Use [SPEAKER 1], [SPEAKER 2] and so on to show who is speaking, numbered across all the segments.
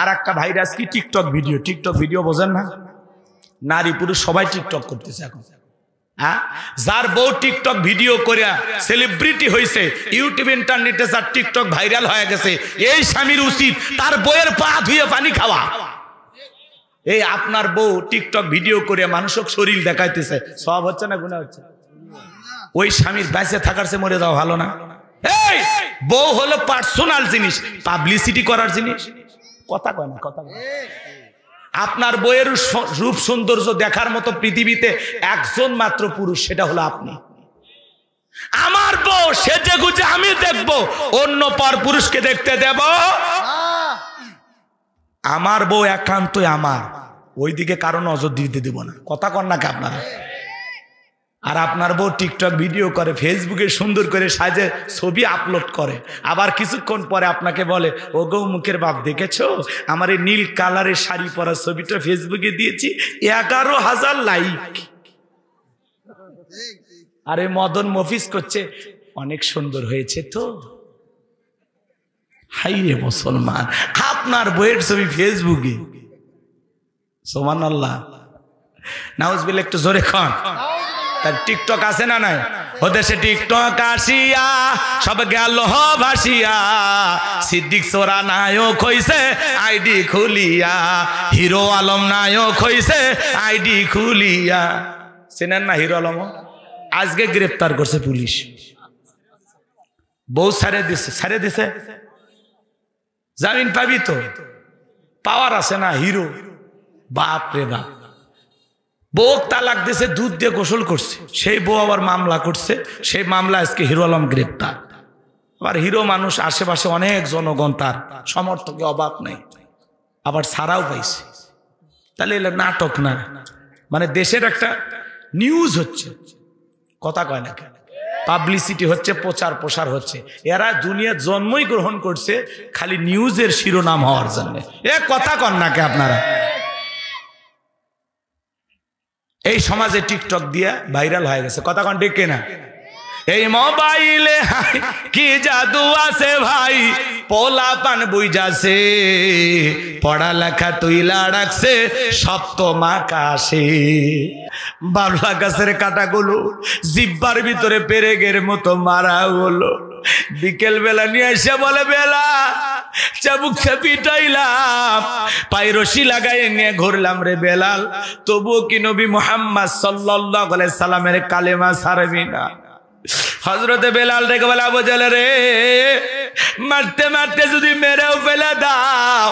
[SPEAKER 1] আর একটা ভাইরাস কি TikTok video বোঝেন না? নারী পুরুষ সবাই টিকটক করতেছে এখন। হ্যাঁ, যার বউ টিকটক ভিডিও করে সেলিব্রিটি হয়েছে, ইউটিউব ইন্টারনেটে যার টিকটক ভাইরাল হয়ে গেছে, এই স্বামীর উচিত তার বউয়ের পা ধুয়ে পানি খাওয়া। এই আপনার বউ টিকটক ভিডিও করে মানুষক শরীর দেখাইতেছে, সব হচ্ছে না গুনাহ হচ্ছে? ওই স্বামীর বেঁচে থাকার চেয়ে মরে যাওয়া ভালো না? এই বউ হলো পার্সোনাল জিনিস, পাবলিসিটি করার জিনিস। কথা কয় না, কথা কয়। আপনার বউয়ের রূপ সৌন্দর্য দেখার মতো পৃথিবীতে একজন মাত্র পুরুষ, সেটা হলো আপনি। আমার বউ সেজে গুজে আমি দেখব, অন্য পর পুরুষকে দেখতে দেব? আমার বউ একান্তই আমার, ওইদিকে কারো নজর দিতে দেব না। কথা কন না কি আপনারা? আর আপনার বউ টিকটক ভিডিও করে, ফেসবুকে সুন্দর করে সাজে ছবি আপলোড করে, আবার কিছুক্ষণ পরে আপনাকে বলে, ও গো মুখের বাপ দেখেছো আমার এই নীল কালারের শাড়ি পরা ছবিটা ফেসবুকে দিয়েছি, 11,000 লাইক। আরে মদন মফিজ করছে, অনেক সুন্দর হয়েছে তো। হাই রে মুসলমান, আপনার বইয়ের ছবি ফেসবুকে, সুবহানাল্লাহ, নাউজুবিল্লাহ, একটু জোরে খান। তার টিকটক আছে না নাই? ও দেশে টিকটক আসিয়া সব গেল ভাসিয়া, সিদ্দিক সোরা নায়ক হইছে আইডি খুলিয়া, হিরো আলম নায়ক হইছে আইডি খুলিয়া। চেনেন না হিরো আলম? আজকে গ্রেফতার করছে পুলিশ, বউ ছেড়ে দিছে। জামিন পাবি তো, পাওয়ার আছে না হিরো। বাপ রে বাপ, বউ তালাক দিছে, দুধ দিয়ে গোসল করছে, সেই বউ আবার মামলা করছে, সেই মামলা আজকে হিরো আলম গ্রেপ্তার। আবার হিরো মানুষ, আশেপাশে অনেক জনগণ, তার সমর্থকের অভাব নাই, আবার ছাড়াও পাইছে। তাহলে এগুলো নাটক না, মানে দেশের একটা নিউজ হচ্ছে। কথা কয় না, পাবলিসিটি হচ্ছে, প্রচার প্রসার হচ্ছে। এরা দুনিয়ার জন্মই গ্রহণ করছে খালি নিউজের শিরোনাম হওয়ার জন্য। এ কথা কন না কে আপনারা? এই সমাজে টিকটক দিয়ে ভাইরাল হয়ে গেছে। কথা কন ঠিক কিনা? এই মোবাইলে কি জাদু আছে ভাই, পোলা পান বুঝাছে, পড়ালেখা তুইলা রাখছে সপ্তম আকাশে। বাবলা গাছের কাটাগুলো জিব্বার ভিতরে পেরেকের মতো মারা হলো। বিকেল বেলা নিয়ে এসে বলে, বেলা চাবুক পিটাইলাম, পায়ে রশি লাগাই নিয়ে ঘুরলাম রে বেলাল, তবুও কি নবী মুহাম্মদ সাল্লাল্লাহু আলাইহি সাল্লামের কালেমা ছাড়বি না? হযরতে বেলাল দেখে বলে, আবু জাহেল রে, মারতে মারতে যদি মেরেও ফেলে দাও,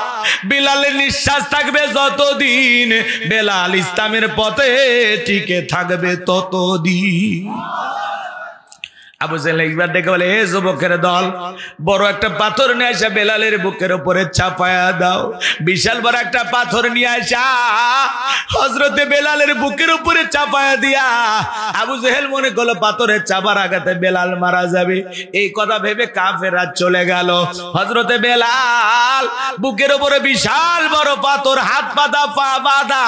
[SPEAKER 1] বেলালের নিঃশ্বাস থাকবে যতদিন, বেলাল ইসলামের পথে টিকে থাকবে ততদিন। আবু জাহেল একবার ডেকে বলে, হে যুবকের দল, বড় একটা পাথর নিয়ে আসা বেলালের বুকের উপরে চাপায়া দাও। বিশাল বড় একটা পাথর নিয়ে আসা হযরতে বেলালের বুকের উপরে চাপায়া দিয়া আবু জাহেল মনে করলো পাথরের চাপার আঘাতে বেলাল মারা যাবে। এই কথা ভেবে কাফেররা চলে গেল। হযরতে বেলাল বুকের উপরে বিশাল বড় পাথর, হাত বাঁধা, পা বাঁধা,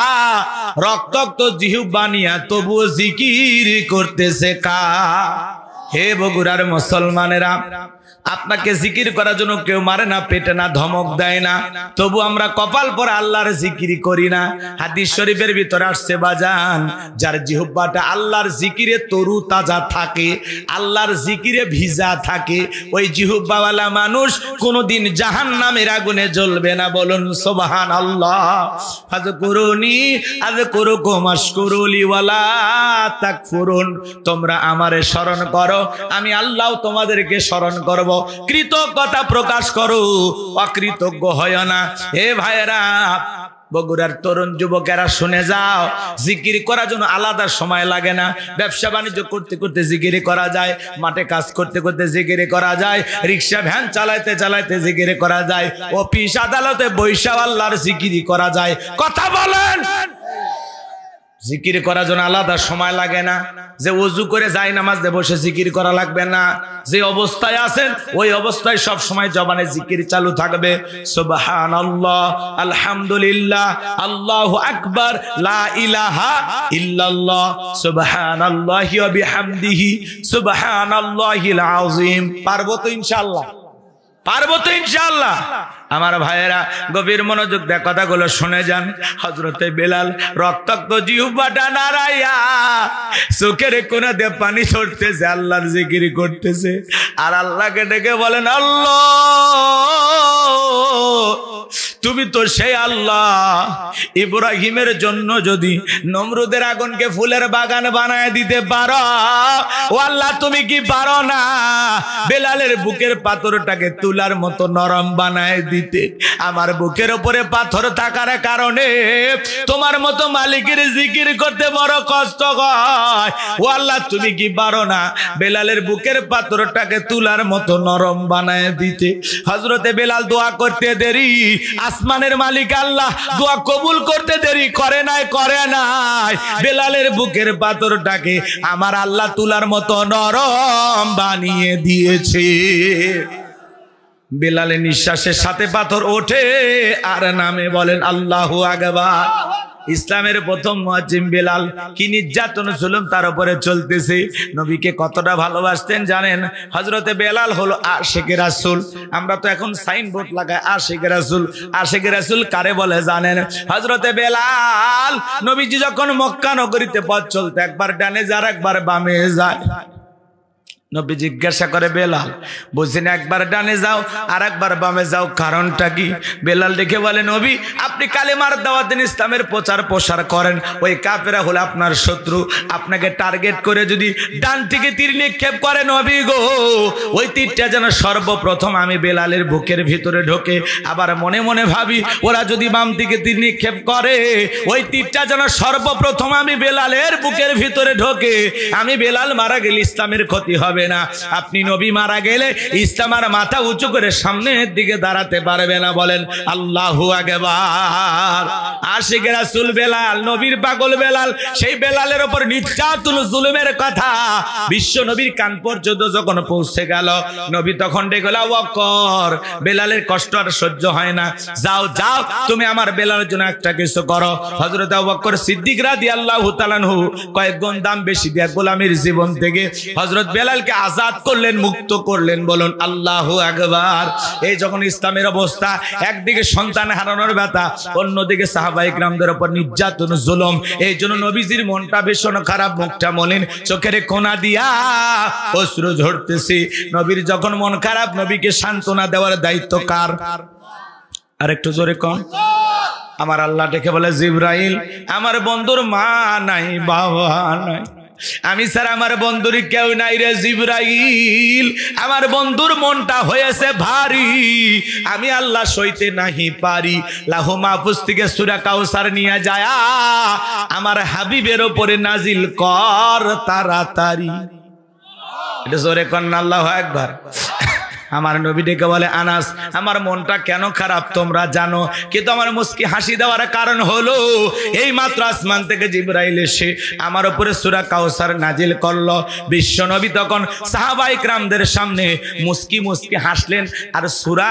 [SPEAKER 1] রক্তাক্ত জিহ্বা বানিয়া তবুও জিকির করতেছে কা। হে বগুড়ার মুসলমানেরা, আপনাকে জিকির করার জন্য কেউ মারে না, পেটে না, ধমক দেয় না, তবু আমরা কপাল পরে আল্লাহর জিকির করি না। হাদিস শরীফের ভিতরে আসছে বাজান, যার জিহ্বাটা আল্লাহর জিকিরে তরু তাজা থাকে, আল্লাহর জিকিরে ভিজা থাকে, ওই জিহ্বাওয়ালা মানুষ কোনোদিন জাহান্নামের আগুনে জ্বলবে না। বলুন সুবহানাল্লাহ। ফাযকুরুনি আযকুরুকুম ওয়াশকুরুলি ওয়ালা তাকফুরুন, তোমরা আমারে স্মরণ করো, আমি আল্লাহ তোমাদেরকে স্মরণ করব। কৃতজ্ঞতা প্রকাশ করো, অকৃতজ্ঞ হয় না। হে ভাইরা, বগুড়ার তরুণ যুবকেরা শুনে যাও, জিকির করার জন্য আলাদা সময় লাগে না। ব্যবসা বাণিজ্য করতে করতে জিকির করা যায়, মাঠে কাজ করতে করতে জিকির করা যায়, রিক্সা ভ্যান চালাইতে চালাইতে জিকির করা যায়, অফিস আদালতে বৈশা আল্লাহর জিকির করা যায়। কথা বলেন, জিকির করার জন্য আলাদা সময় লাগে না। যে ওযু করে যাই নামাজ দিয়ে বসে জিকির করা লাগবে না। যে অবস্থায় আছেন ওই অবস্থায় সব সময় জবানে জিকির চালু থাকবে। সুবহানাল্লাহ, আলহামদুলিল্লাহ, আল্লাহু আকবার, লা ইলাহা ইল্লাল্লাহ, সুবহানাল্লাহি ওয়া বিহামদিহি, সুবহানাল্লাহিল আযীম। পারবো তো ইনশাআল্লাহ? পারবো তো ইনশাআল্লাহ। আমার ভাইয়েরা গভীর মনোযোগ দিয়ে কথাগুলো শুনে যান। হযরতে বেলাল রক্তাক্ত জিহ্বাটা নাড়াইয়া চোখের কোণা দিয়ে পানি ছড়তেছে, আল্লাহর জিকির করতেছে আর আল্লাহকে ডেকে বলেন, আল্লাহ তুমি তো সেই আল্লাহ, ইব্রাহিমের জন্য যদি নমরুদের আগুনকে ফুলের বাগান বানায় দিতে পারো, ও আল্লাহ তুমি কি পারো না বেলালের বুকের পাথরটাকে তুলার মতো নরম বানায় দিতে? আমার বুকের উপরে পাথর থাকার কারণে তোমার মতো মালিকের জিকির করতে বড় কষ্ট হয়। ও আল্লাহ তুমি কি পারো না বেলালের বুকের পাথরটাকে তুলার মতো নরম বানায় দিতে? হযরতে বেলাল দোয়া করতে দেরি, আসমানের মালিক আল্লাহ দোয়া কবুল করতে দেরি করে নাই। বেলালের বুকের পাথরটাকে আমার আল্লাহ তুলার মতো নরম বানিয়ে দিয়েছে। বেলালের নিঃশ্বাসের সাথে পাথর ওঠে আর নামে বলেন আল্লাহু আকবার। ইসলামের প্রথম মুয়াজ্জিন বেলাল, কি নির্যাতন জুলুম তার উপরে চলতেছে। নবীকে কতটা ভালোবাসতেন জানেন? হযরতে বেলাল হলো আশিকে রাসূল। আমরা তো এখন সাইনবোর্ড লাগাই আশিকে রাসূল। আশিকে রাসূল কারে বলে জানেন? হযরতে বেলাল নবীজি যখন মক্কা নগরীতে পথ চলতে একবার ডানে যায় একবার বামে যায়। নবী জিজ্ঞাসা করে, বেলাল বুঝছেন একবার ডানে যাও আর একবার বামে যাও, কারণটা কি? বেলাল দেখে বলে, নবী আপনি কালেমার দাওয়াত দিন, ইসলামের প্রচার প্রসার করেন, ওই কাফেররা হলো আপনার শত্রু, আপনাকে টার্গেট করে যদি ডান থেকে তীর নিক্ষেপ করে নবী গো, ওই তীরটা যেন সর্বপ্রথম আমি বেলালের বুকের ভিতরে ঢোকে। আবার মনে মনে ভাবি ওরা যদি বাম থেকে তীর নিক্ষেপ করে, ওই তীরটা যেন সর্বপ্রথম আমি বেলালের বুকের ভিতরে ঢোকে। আমি বেলাল মারা গেলে ইসলামের ক্ষতি হবে না, আপনি নবী মারা গেলে ইসলাম আর মাথা উঁচু করে সামনের দিকে দাঁড়াতে পারবে না। বলেন আল্লাহু আকবার। আশিক রাসূল বেলাল, নবীর পাগল বেলাল, সেই বেলালের উপর নির্যাতন জুলুমের কথা বিশ্ব নবীর কান পর্যন্ত যখন পৌঁছে গেল, নবী তখন ডেকে বলল, আবু বকর বেলালের কষ্ট আর সহ্য হয় না, যাও যাও তুমি আমার বেলালের জন্য একটা কিছু করো। হযরত আবু বকর সিদ্দিক রাদিয়াল্লাহু তাআলা আনহু কয়েক গুণ দাম বেশি দিয়ে গোলামের জীবন থেকে হযরত বেলালকে আজাদ করলেন, মুক্ত করলেন। বলুন আল্লাহু আকবার। এই যখন ইসলামের অবস্থা, একদিকে সন্তান হারানোর ব্যথা, অন্যদিকে সাহাবায়ে কিরামদের উপর নির্যাতন জুলুম, এই জন্য নবীজির মনটা ভীষণ খারাপ, মুখটা মলিন, চোখের কোনা দিয়া অশ্রু ঝরতেছে। নবীর যখন মন খারাপ, নবীকে সান্ত্বনা দেওয়ার দায়িত্ব কার? আর একটু জোরে কম। আমার আল্লাহ ডেকে বলে, জিবরাইল আমার বন্ধুর মা নাই বাবা নাই, আমি স্যার আমার বন্ধুর কেউ নাই রে জিবরাইল, আমার বন্ধুর মনটা হয়েছে ভারী, আমি আল্লাহ সইতে নাহি পারি। লাহু মাহফুজ থেকে সূরা কাউসার নিয়ে যায় আমার হাবিবের উপরে নাজিল কর তাড়াতাড়ি। এটা জোরে কর না আল্লাহু আকবার। আমার নবী ডেকে বলে, আনাস আমার মনটা কেন খারাপ তোমরা জানো, কিন্তু আমার মুস্কি হাসি দেওয়ার কারণ হলো এই মাত্র আসমান থেকে জিবরাইল এসে আমার উপরে সূরা কাউসার নাজিল করলো। বিশ্ব নবী তখন সাহাবায়ে কিরামদের সামনে মুস্কি মুস্কি হাসলেন আর সূরা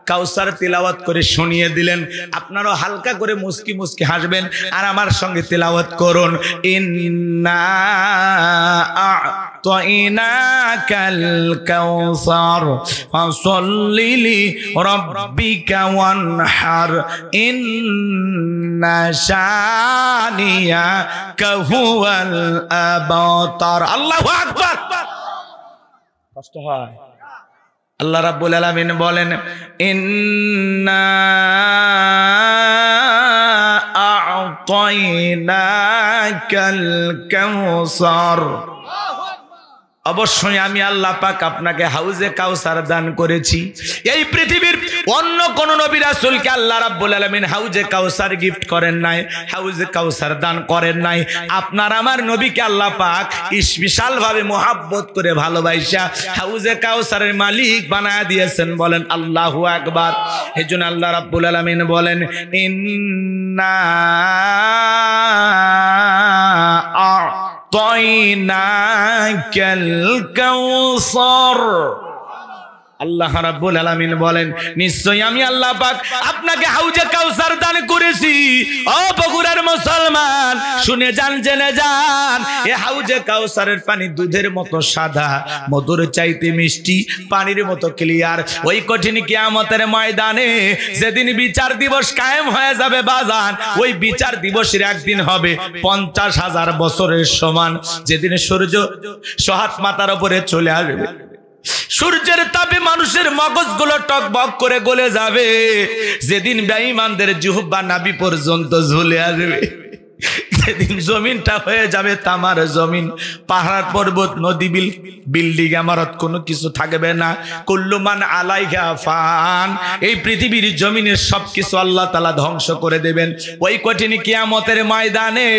[SPEAKER 1] কাউসার তিলাওয়াত করে শুনিয়ে দিলেন। আপনারাও হালকা করে মুস্কি মুস্কি হাসবেন আর আমার সঙ্গে তিলাওয়াত করুন, ইন্না আ'তাইনাকাল কাউসার ফাসাল্লি লিরাব্বিকা ওয়ানহার ইন্না শানিয়াকা হুয়াল আবতার। আল্লাহু আকবার। কষ্ট হয়। আল্লাহ রাব্বুল আলামিন বলেন, ইন্না আ'তাইনাকাল কাউসার, অবশ্যই আমি আল্লাহ পাক আপনাকে হাউজে কাউসার দান করেছি। এই পৃথিবীর অন্য কোন নবী রাসূলকে আল্লাহ রাব্বুল আলামিন হাউজে কাউসার গিফট করেন নাই, হাউজে কাউসার দান করেন নাই। আপনার আমার নবীকে আল্লাহ পাক স্পেশাল ভাবে মোহাব্বত করে ভালোবাসা হাউজে কাউসারের মালিক বানায় দিয়েছেন। বলেন আল্লাহু আকবার। এজন্য আল্লাহ রাব্বুল আলামিন বলেন, ইন্না আ'তাইনাকাল কাউসার। আল্লাহ রাব্বুল আলামিন বলেন, নিশ্চয়ই আমি আল্লাহ পাক আপনাকে হাউজে কাউসার দান করেছি। ও বগুড়ার মুসলমান, শুনে যান জেনে যান এ হাউজে কাউসারের পানি দুধের মতো সাদা, মধুর চাইতে মিষ্টি, পানির মতো ক্লিয়ার। ওই কঠিন কিয়ামতের ময়দানে যেদিন বিচার দিবস কায়েম হয়ে যাবে বাজান, ওই বিচার দিবসের একদিন হবে 50,000 বছরের সমান। যেদিন সূর্য সহাত মাথার উপরে চলে আসবে, সূর্যের তাপে মানুষের মগজগুলো টকবক করে গলে যাবে, যেদিন বেঈমানদের জিহ্বা নাভি পর্যন্ত ঝুলে আসবে, যেদিন জমিনটা হয়ে যাবে তামার জমিন, পাহাড় পর্বত নদী বিল্ডিং ইমারত কোনো কিছু থাকবে না। কুল্লু মান আলাইহা ফান, এই পৃথিবীর জমিনের সবকিছু আল্লাহ তাআলা ধ্বংস করে দেবেন। ওই কঠিন কিয়ামতের ময়দানে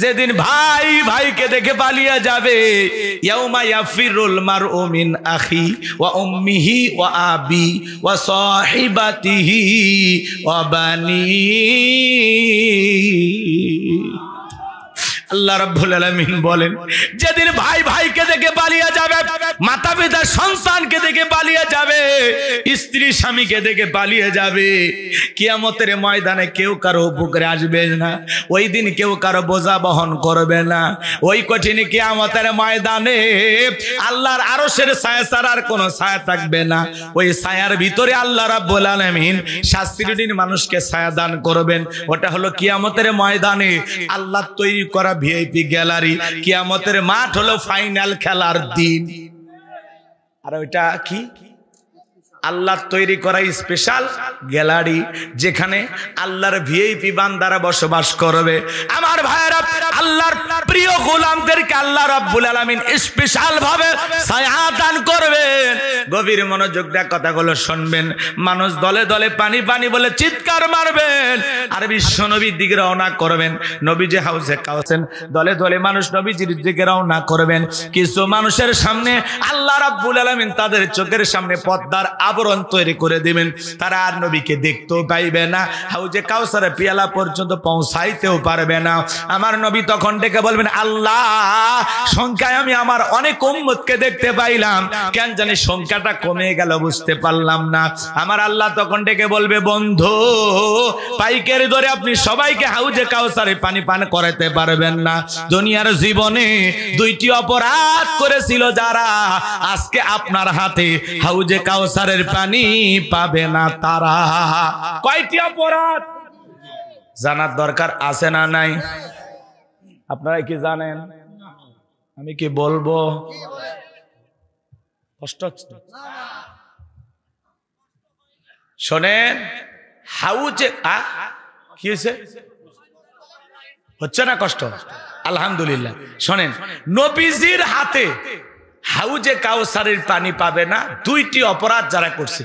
[SPEAKER 1] যেদিন ভাই ভাইকে দেখে পালিয়ে যাবে, ইয়াউমা ইয়াফিরুল মারউ মিন আখি ওয়া উম্মিহি ওয়া আবি ওয়া সাহিবাতিহি ওয়া বানি। আল্লাহ রাব্বুল আলামিন বলেন, যেদিন ভাই ভাইকে দেখে পালিয়ে যাবে, মাতা পিতা সন্তানকে দেখে পালিয়ে যাবে, স্ত্রী স্বামীকে দেখে পালিয়ে যাবে, কিয়ামতের ময়দানে কেউ কারো উপকারে আসবে না। ওই দিন কেউ কারো বোঝা বহন করবে না। ওই কঠিন কিয়ামতের ময়দানে আল্লাহর আরশের ছায়া ছাড়া আর কোনো ছায়া থাকবে না। ওই ছায়ার ভিতরে আল্লাহ রাব্বুল আলামিন শাস্তির মানুষকে ছায়া দান করবেন। ওটা হলো কিয়ামতের ময়দানে আল্লাহ তৈরি করা ভিআইপি গ্যালারি। কিয়ামতের মাঠ হলো ফাইনাল খেলার দিন। আর ওইটা কি? আল্লাহ তৈরি করা স্পেশাল গ্যালারি, যেখানে আল্লাহর ভিআইপি বান্দারা বসবাস করবে। আমার ভাইয়েরা, আল্লাহর প্রিয় গোলামদেরকে আল্লাহ রাব্বুল আলামিন স্পেশাল ভাবে ছায়া দান করবেন। গভীর মনোযোগ দিয়ে কথাগুলো শুনবেন। মানুষ দলে দলে পানি পানি বলে চিৎকার মারবেন, আর বিশ্ব নবীর দিকে রওনা করবেন। নবীজি হাউজে কাউসার, দলে দলে মানুষ নবীজির দিকে রওনা করবেন। কিছু মানুষের সামনে আল্লাহ রাব্বুল আলামিন তাদের চোখের সামনে পর্দার আবরণ তৈরি করে দিবেন, তারা আর নবীকে দেখতেও পাইবে না, হাউজে কাউসারের পেয়ালা পর্যন্ত পৌঁছাইতেও পারবে না। আমার নবী তখন ডেকে বলবেন, আল্লাহ, সংখ্যায় আমি আমার অনেক উম্মতকে দেখতে পাইলাম, কেন জানি সংখ্যাটা কমে গেল, বুঝতে পারলাম না। আমার আল্লাহ তখন ডেকে বলবে, বন্ধু, পাইকারি ধরে আপনি সবাইকে হাউজে কাউসারে পানি পান করাতে পারবেন না। দুনিয়ার জীবনে দুইটি অপরাধ করেছিল যারা, আজকে আপনার হাতে হাউজে কাউসারের পানি পাবে না তারা। কয়টি অপরাধ জানার দরকার আছে না নাই? আপনারা কি জানেন? আমি কি বলবো? কষ্ট হচ্ছে? শোনেন, হাউজে কি হয়েছে? হচ্ছে না কষ্ট? আলহামদুলিল্লাহ। শোনেন, নবীজির হাতে হাউজে কাউসারের পানি পাবে না দুইটি অপরাধ যারা করছে।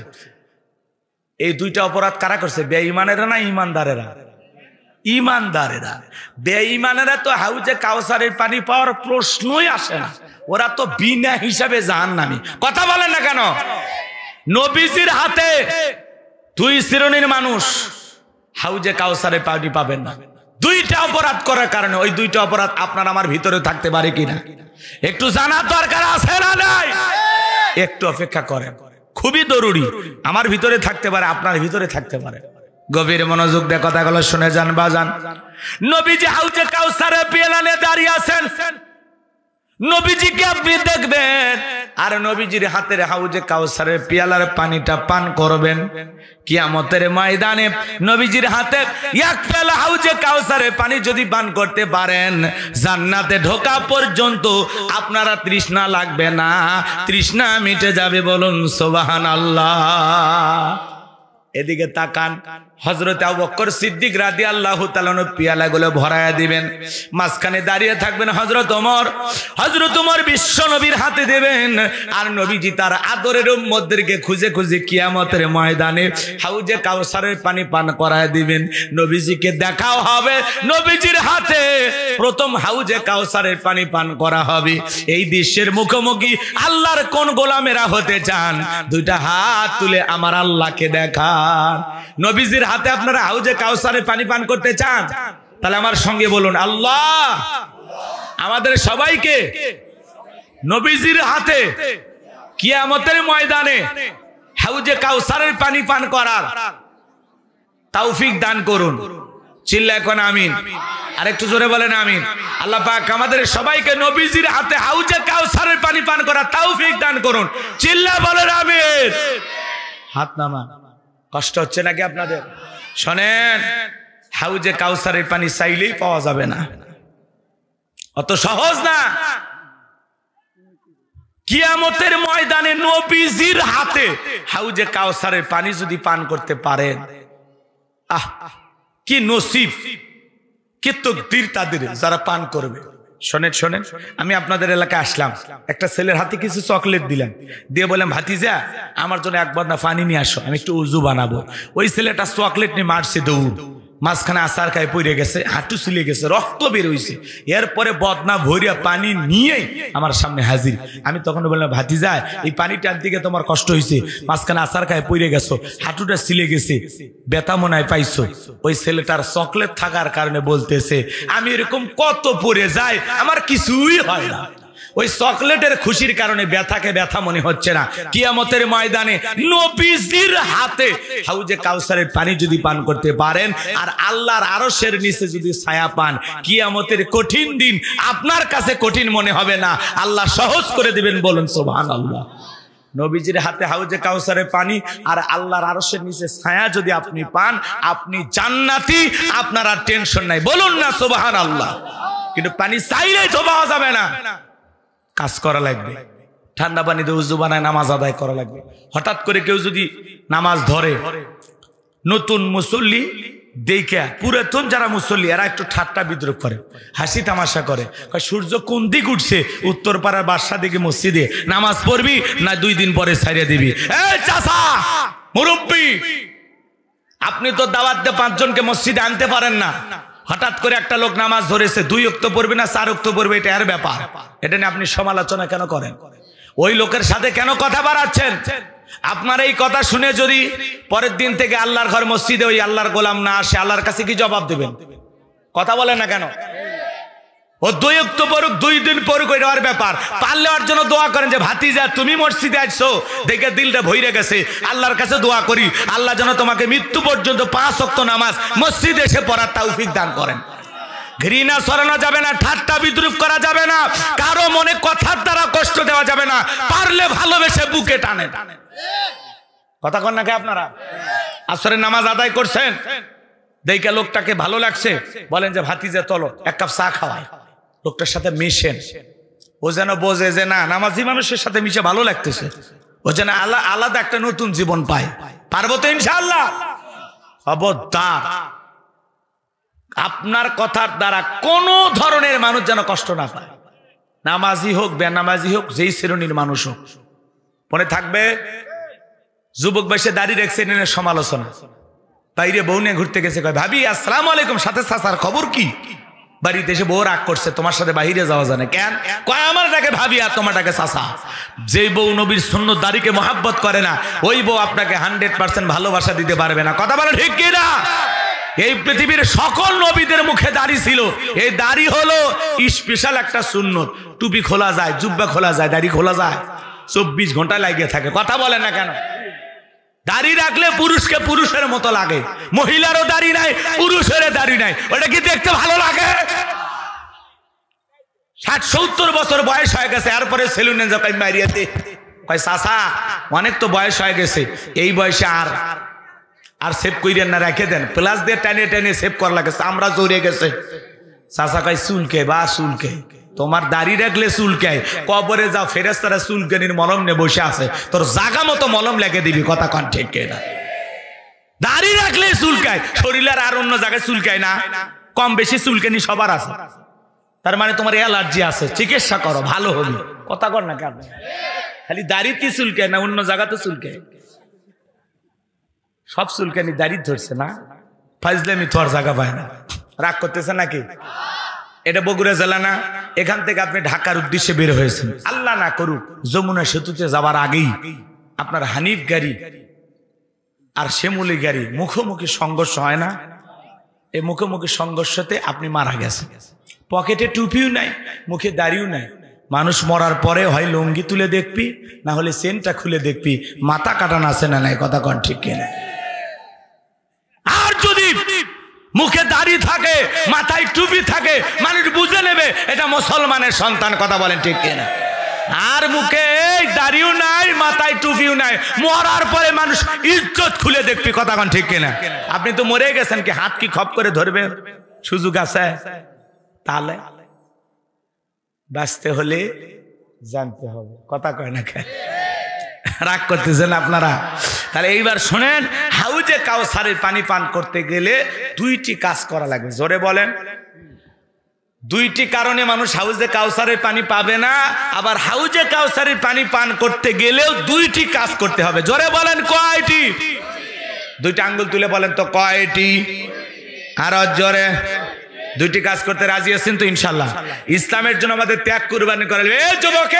[SPEAKER 1] এই দুইটা অপরাধ কারা করছে? বেঈমানেরা না ইমানদারেরা? ইমানদারেরা। বেঈমানেরা তো হাউজে কাউসারের পানি পাওয়ার প্রশ্নই আসে না, ওরা তো বিনা হিসাবে জাহান্নামী। কথা বলেন না কেন? নবীজির হাতে দুই শ্রেণীর মানুষ হাউজে কাউসারের পানি পাবেন না, দুইটা অপরাধ করার কারণে। ওই দুইটা অপরাধ আপনার আমার ভিতরে থাকতে পারে কিনা একটু জানার দরকার আছে না নাই? একটু অপেক্ষা করেন, খুবই জরুরি। আমার ভিতরে থাকতে পারে, আপনার ভিতরে থাকতে পারে। গভীর মনোযোগ দিয়ে কথাগুলো শুনে যান বাজান। নবীজি হাউজে কাউসারের পেয়ালা নিয়ে দাঁড়িয়ে আছেন, নবীজিকে আপনি দেখবেন, আর নবীজির হাতের হাউজে কাউসারের পেয়ালার পানিটা পান করবেন। কিয়ামতের ময়দানে নবীজির হাতে এক পেয়ালা হাউজে কাউসারের পানি যদি পান করতে পারেন, জান্নাতে ঢোকা পর্যন্ত আপনারা তৃষ্ণা লাগবে না, তৃষ্ণা মিটে যাবে। বলুন সুবহানাল্লাহ। এদিকে তাকান, হযরত আবু বকর সিদ্দিক রাদিয়াল্লাহু তাআলা পেয়ালাগুলো ভরায়া দিবেন, মাঝখানে দাঁড়িয়ে থাকবেন হযরত ওমর। হযরত ওমর বিশ্ব নবীর হাতে দেবেন, আর নবীজি তার আদরের উম্মতদেরকে খুঁজে খুঁজে কিয়ামতের ময়দানে হাউজে কাউসারের পানি পান করায় দিবেন। নবীজিকে দেখাও হবে, নবীজির হাতে প্রথম হাউজে কাউসারের পানি পান করা হবে। এই দৃশ্যের মুখোমুখি আল্লাহর কোন গোলামেরা হতে চান? দুইটা হাত তুলে আমার আল্লাহকে দেখান। নবীজির হাতে আপনারা হাউজে কাউসারে পানি পান করতে চান? তাহলে আমার সঙ্গে বলুন, আল্লাহ আমাদের সবাইকে নবীজির হাতে কিয়ামতের ময়দানে হাউজে কাউসারের পানি পান করার তৌফিক দান করুন। চিল্লা এখন আমিন। আরেকটু জোরে বলেন আমিন। আল্লাহ পাক আমাদের সবাইকে নবীজির হাতে হাউজে কাউসারের পানি পান করার তৌফিক দান করুন। চিল্লা বলেন আমিন। হাত নামা। কষ্ট হচ্ছে নাকি আপনাদের? শোনেন, হাউজে কাউসারের পানি চাইলেই পাওয়া যাবে না, অত সহজ না। কিয়ামতের ময়দানে নবীজির হাতে হাউজে কাউসারের পানি যদি পান করতে পারেন, আহ কি নসিব, কি তকদির তাদের যারা পান করবে। শোনেন শোনেন, আমি আপনাদের এলাকায় আসলাম, একটা ছেলের হাতে কিছু চকলেট দিলাম, দিয়ে বললাম ভাতিজা আমার জন্য এক বদনা পানি নিয়ে আসো, আমি একটু উজু বানাবো। ওই ছেলেটা চকলেট নিয়ে মারছে দৌড়, মাঝখানে আসার খায় পড়ে গেছে, হাঁটু ছিলে গেছে, রক্ত বের হয়েছে। এরপরে বদনা ভরিয়া পানি নিয়েই আমার সামনে হাজির। আমি তখন বললাম ভাতিজা এই পানিটার দিকে তোমার কষ্ট হয়েছে, মাঝখানে আসার খায় পড়ে গেছো, হাঁটুটা ছিলে গেছে, ব্যথা মনে হয় পাইছো। ওই ছেলেটার চকলেট থাকার কারণে বলতেছে আমি এরকম কত পড়ে যাই, আমার কিছুই হয় না। ওই চকলেটের খুশির কারণে ব্যথাকে ব্যথা মনে হচ্ছে না। কিয়ামতের ময়দানে নবীজির হাতে হাউজে কাউসারের পানি যদি পান করতে পারেন আর আল্লাহর আরশের নিচে যদি ছায়া পান, কিয়ামতের কঠিন দিন আপনার কাছে কঠিন মনে হবে না, আল্লাহ সহজ করে দিবেন। বলুন সুবহানাল্লাহ। নবীজির হাতে হাউজে কাউসারের পানি আর আল্লাহর আরশের নিচে ছায়া যদি আপনি পান, আপনি জান্নাতি, আপনার আর টেনশন নাই। বলুন না সুবহানাল্লাহ। কিন্তু পানি চাইলেই তো পাওয়া যাবে না, কাজ করা লাগবে, ঠান্ডা পানিতে উজু বানায় নামাজ আদায় করা লাগবে। হঠাৎ করে কেউ যদি নামাজ ধরে, নতুন মুসল্লি দেখে পুরাতন যারা মুসল্লি এরা একটু ঠাট্টা বিদ্রুপ করে, হাসি তামাশা করে, সূর্য কোন দিক উঠছে, উত্তর পাড়ার বাদশা দিকে মসজিদে নামাজ পড়বি না 2 দিন পরে ছাইড়া দিবি? এই চাচা মুরব্বি, আপনি তো দাওয়াত দিয়ে 5 জনকে মসজিদে আনতে পারেন না। হঠাৎ করে একটা লোক নামাজ ধরেছে, 2 ওয়াক্ত পড়বে না 4 ওয়াক্ত পড়বে, এটা এর ব্যাপার। এটা নিয়ে আপনি সমালোচনা কেন করেন? ওই লোকের সাথে কেন কথা বাড়াচ্ছেন? আপনার এই কথা শুনে যদি পরের দিন থেকে আল্লাহর ঘর মসজিদে ওই আল্লাহর গোলাম না আসে, আল্লাহর কাছে কি জবাব দেবেন? কথা বলেন না কেন? ও 2 ওয়াক্ত পড়ুক 2 দিন পড়ুক, এটা ওর ব্যাপার। পারলে ওর জন্য দোয়া করেন যে ভাতিজা তুমি মসজিদে আসছো দেখে দিলটা ভইরে গেছে, আল্লাহর কাছে দোয়া করি আল্লাহ যেন তোমাকে মৃত্যু পর্যন্ত 5 ওয়াক্ত নামাজ মসজিদে এসে পড়ার তৌফিক দান করেন। ঘৃণা ছড়ানো যাবে না, ঠাট্টা বিদ্রুপ করা যাবে না, কারো মনে কথার দ্বারা কষ্ট দেওয়া যাবে না, পারলে ভালোবেসে বুকে টানে। কথা কন নাকি আপনারা? আসরের নামাজ আদায় করছেন, দেখে লোকটাকে ভালো লাগছে, বলেন যে ভাতিজা চলো 1 কাপ চা খাওয়াই, লোকটার সাথে মিশেন। ও যেন বোঝে যে না নামাজি মানুষের সাথে মিশে ভালো লাগতেছে, ও যেন আলাদা একটা নতুন জীবন পায়। পারবো তো ইনশাআল্লাহ? খবরদার আপনার কথার দ্বারা কোন ধরনের মানুষ যেন কষ্ট না পায়, নামাজি হোক বেনামাজি হোক, যেই শ্রেণীর মানুষ হোক। মনে থাকবে যুবক বয়সে দাড়ি রেখেছে এর সমালোচনা, বাইরে বউ নিয়ে ঘুরতে গেছে, কয় ভাবি আসসালামু আলাইকুম, সাথে চাচার খবর কি? বাড়িতে এসে বউ রাগ করছে, তোমার সাথে বাইরে যাওয়া যায় না কেন? কয় আমারটাকে ভাবি আর তোমারটাকে চাচা। যেই বউ নবীর সুন্নত দাড়িকে মহাব্বত করে না, ওই বউ আপনাকে 100% ভালোবাসা দিতে পারবে না। কথা বলে ঠিক কিনা? এই পৃথিবীর সকল নবীদের মুখে দাড়ি ছিল, এই দাড়ি হলো স্পেশাল একটা সুন্নত। টুপি খোলা যায়, জুব্বা খোলা যায়, দাড়ি খোলা যায়, 24 ঘন্টা লাগিয়ে থাকে। কথা বলে না কেন? দাড়ি রাখলে পুরুষকে পুরুষের মতো লাগে, মহিলারও দাড়ি নাই, পুরুষের দাড়ি নাই, ওটা কি দেখতে ভালো লাগে? 60-70 বছর বয়স হয়ে গেছে, এরপরে সেলুনে যাই মারিয়াতে কয় চাচা অনেক তো বয়স হয়ে গেছে, এই বয়সে আর সেভ কইরেন না, রেখে দেন, প্লাস দিয়ে টেনে টেনে সেভ করা লাগে, চামড়া জড়ে গেছে। চাচা কয় চুলকে বা চুলকে, তোমার দাড়ি রাখলে চুলকে, কবরে যাও ফেরেশতারা চুলকানির মলম নিয়ে বসে আছে, তোর জাগা মতো মলম লেগে দিবি। কথা কন ঠিক কিনা? দাড়ি রাখলে চুলকায়, শরীরের আর অন্য জায়গায় চুলকায় না, কম বেশি চুলকানি সবার আছে, তার মানে তোমার অ্যালার্জি আছে, চিকিৎসা করো ভালো হবে। কথা কর না কেন? খালি দাড়িতে চুলকায় না, অন্য জায়গাতে চুলকায়, সব চুলকানি দাড়ি ধরছে না, ফাইজলামি তোর জায়গা পায় না। রাগ করতেছে নাকি? এটা বগুড়া জেলা না, এখান থেকে আপনি ঢাকার উদ্দেশ্যে বের হয়েছেন, আল্লাহ না করুক যমুনা সেতুতে যাবার আগেই আপনার হানিফ গাড়ি আর শ্যামলী গাড়ি মুখোমুখি সংঘর্ষ হয় না? এই মুখোমুখি সংঘর্ষতে আপনি মারা গেছেন, পকেটে টুপিও নাই, মুখে দাড়িও নাই। মানুষ মরার পরে হয় লুঙ্গি তুলে দেখবি, না হলে চেনটা খুলে দেখবি মাথা কাটানো আছে না নাই। কথা কন ঠিক কিনা? আর যদি মুখে দাড়ি থাকে, মাথায় টুপি থাকে, মানুষ বুঝে নেবে এটা মুসলমানের সন্তান। কথা বলেন ঠিক কিনা? আর মুখে দাড়িও নাই, মাথায় টুপিও নাই, মরার পরে মানুষ ইজ্জত খুলে দেখবি। কথা কোন ঠিক কিনা? আপনি তো মরে গেছেন, কি হাত কি খপ করে ধরবে সুযোগ আছে? তাহলে বাঁচতে হলে জানতে হবে। কথা কয় না কেন? রাগ করতেছেন আপনারা? তাহলে এইবার শোনেন, হাউজে কাউসারের পানি পান করতে গেলে দুইটি কাজ করা লাগবে। জোরে বলেন। দুইটি কারণে মানুষ হাউজে কাউসারের পানি পাবে না, আবার হাউজে কাউসারের পানি পান করতে গেলেও দুইটি কাজ করতে হবে। জোরে বলেন কয়টি? দুইটা আঙ্গুল তুলে বলেন তো কয়টি? আর জোরে। দুইটি কাজ করতে রাজি আছেন তো ইনশাল্লাহ? ইসলামের জন্য আমাদের ত্যাগ কুরবানি করা লাগবে। এই যুবক,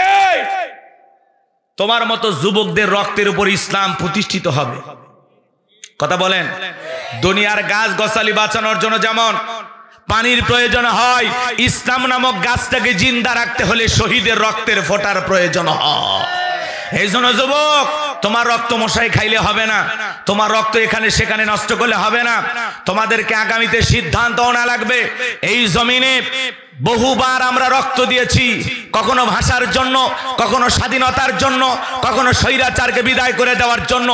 [SPEAKER 1] তোমার মতো যুবকদের রক্তের উপর ইসলাম প্রতিষ্ঠিত হবে। কথা বলেন। দুনিয়ার গাছ গছালি বাঁচানোর জন্য যেমন পানির প্রয়োজন হয়, ইসলাম নামক গাছটাকে জিন্দা রাখতে হলে শহীদের রক্তের ফোঁটার প্রয়োজন হয়। এই জন্য যুবক, তোমার রক্ত মশাই খাইলে হবে না, তোমার রক্ত এখানে সেখানে নষ্ট করলে হবে না। তোমাদেরকে আগামীতে সিদ্ধান্ত নেওয়া লাগবে। এই জমিনে বহুবার আমরা রক্ত দিয়েছি, কখনো ভাষার জন্য, কখনো স্বাধীনতার জন্য, কখনো স্বৈরাচারকে বিদায় করে দেওয়ার জন্য।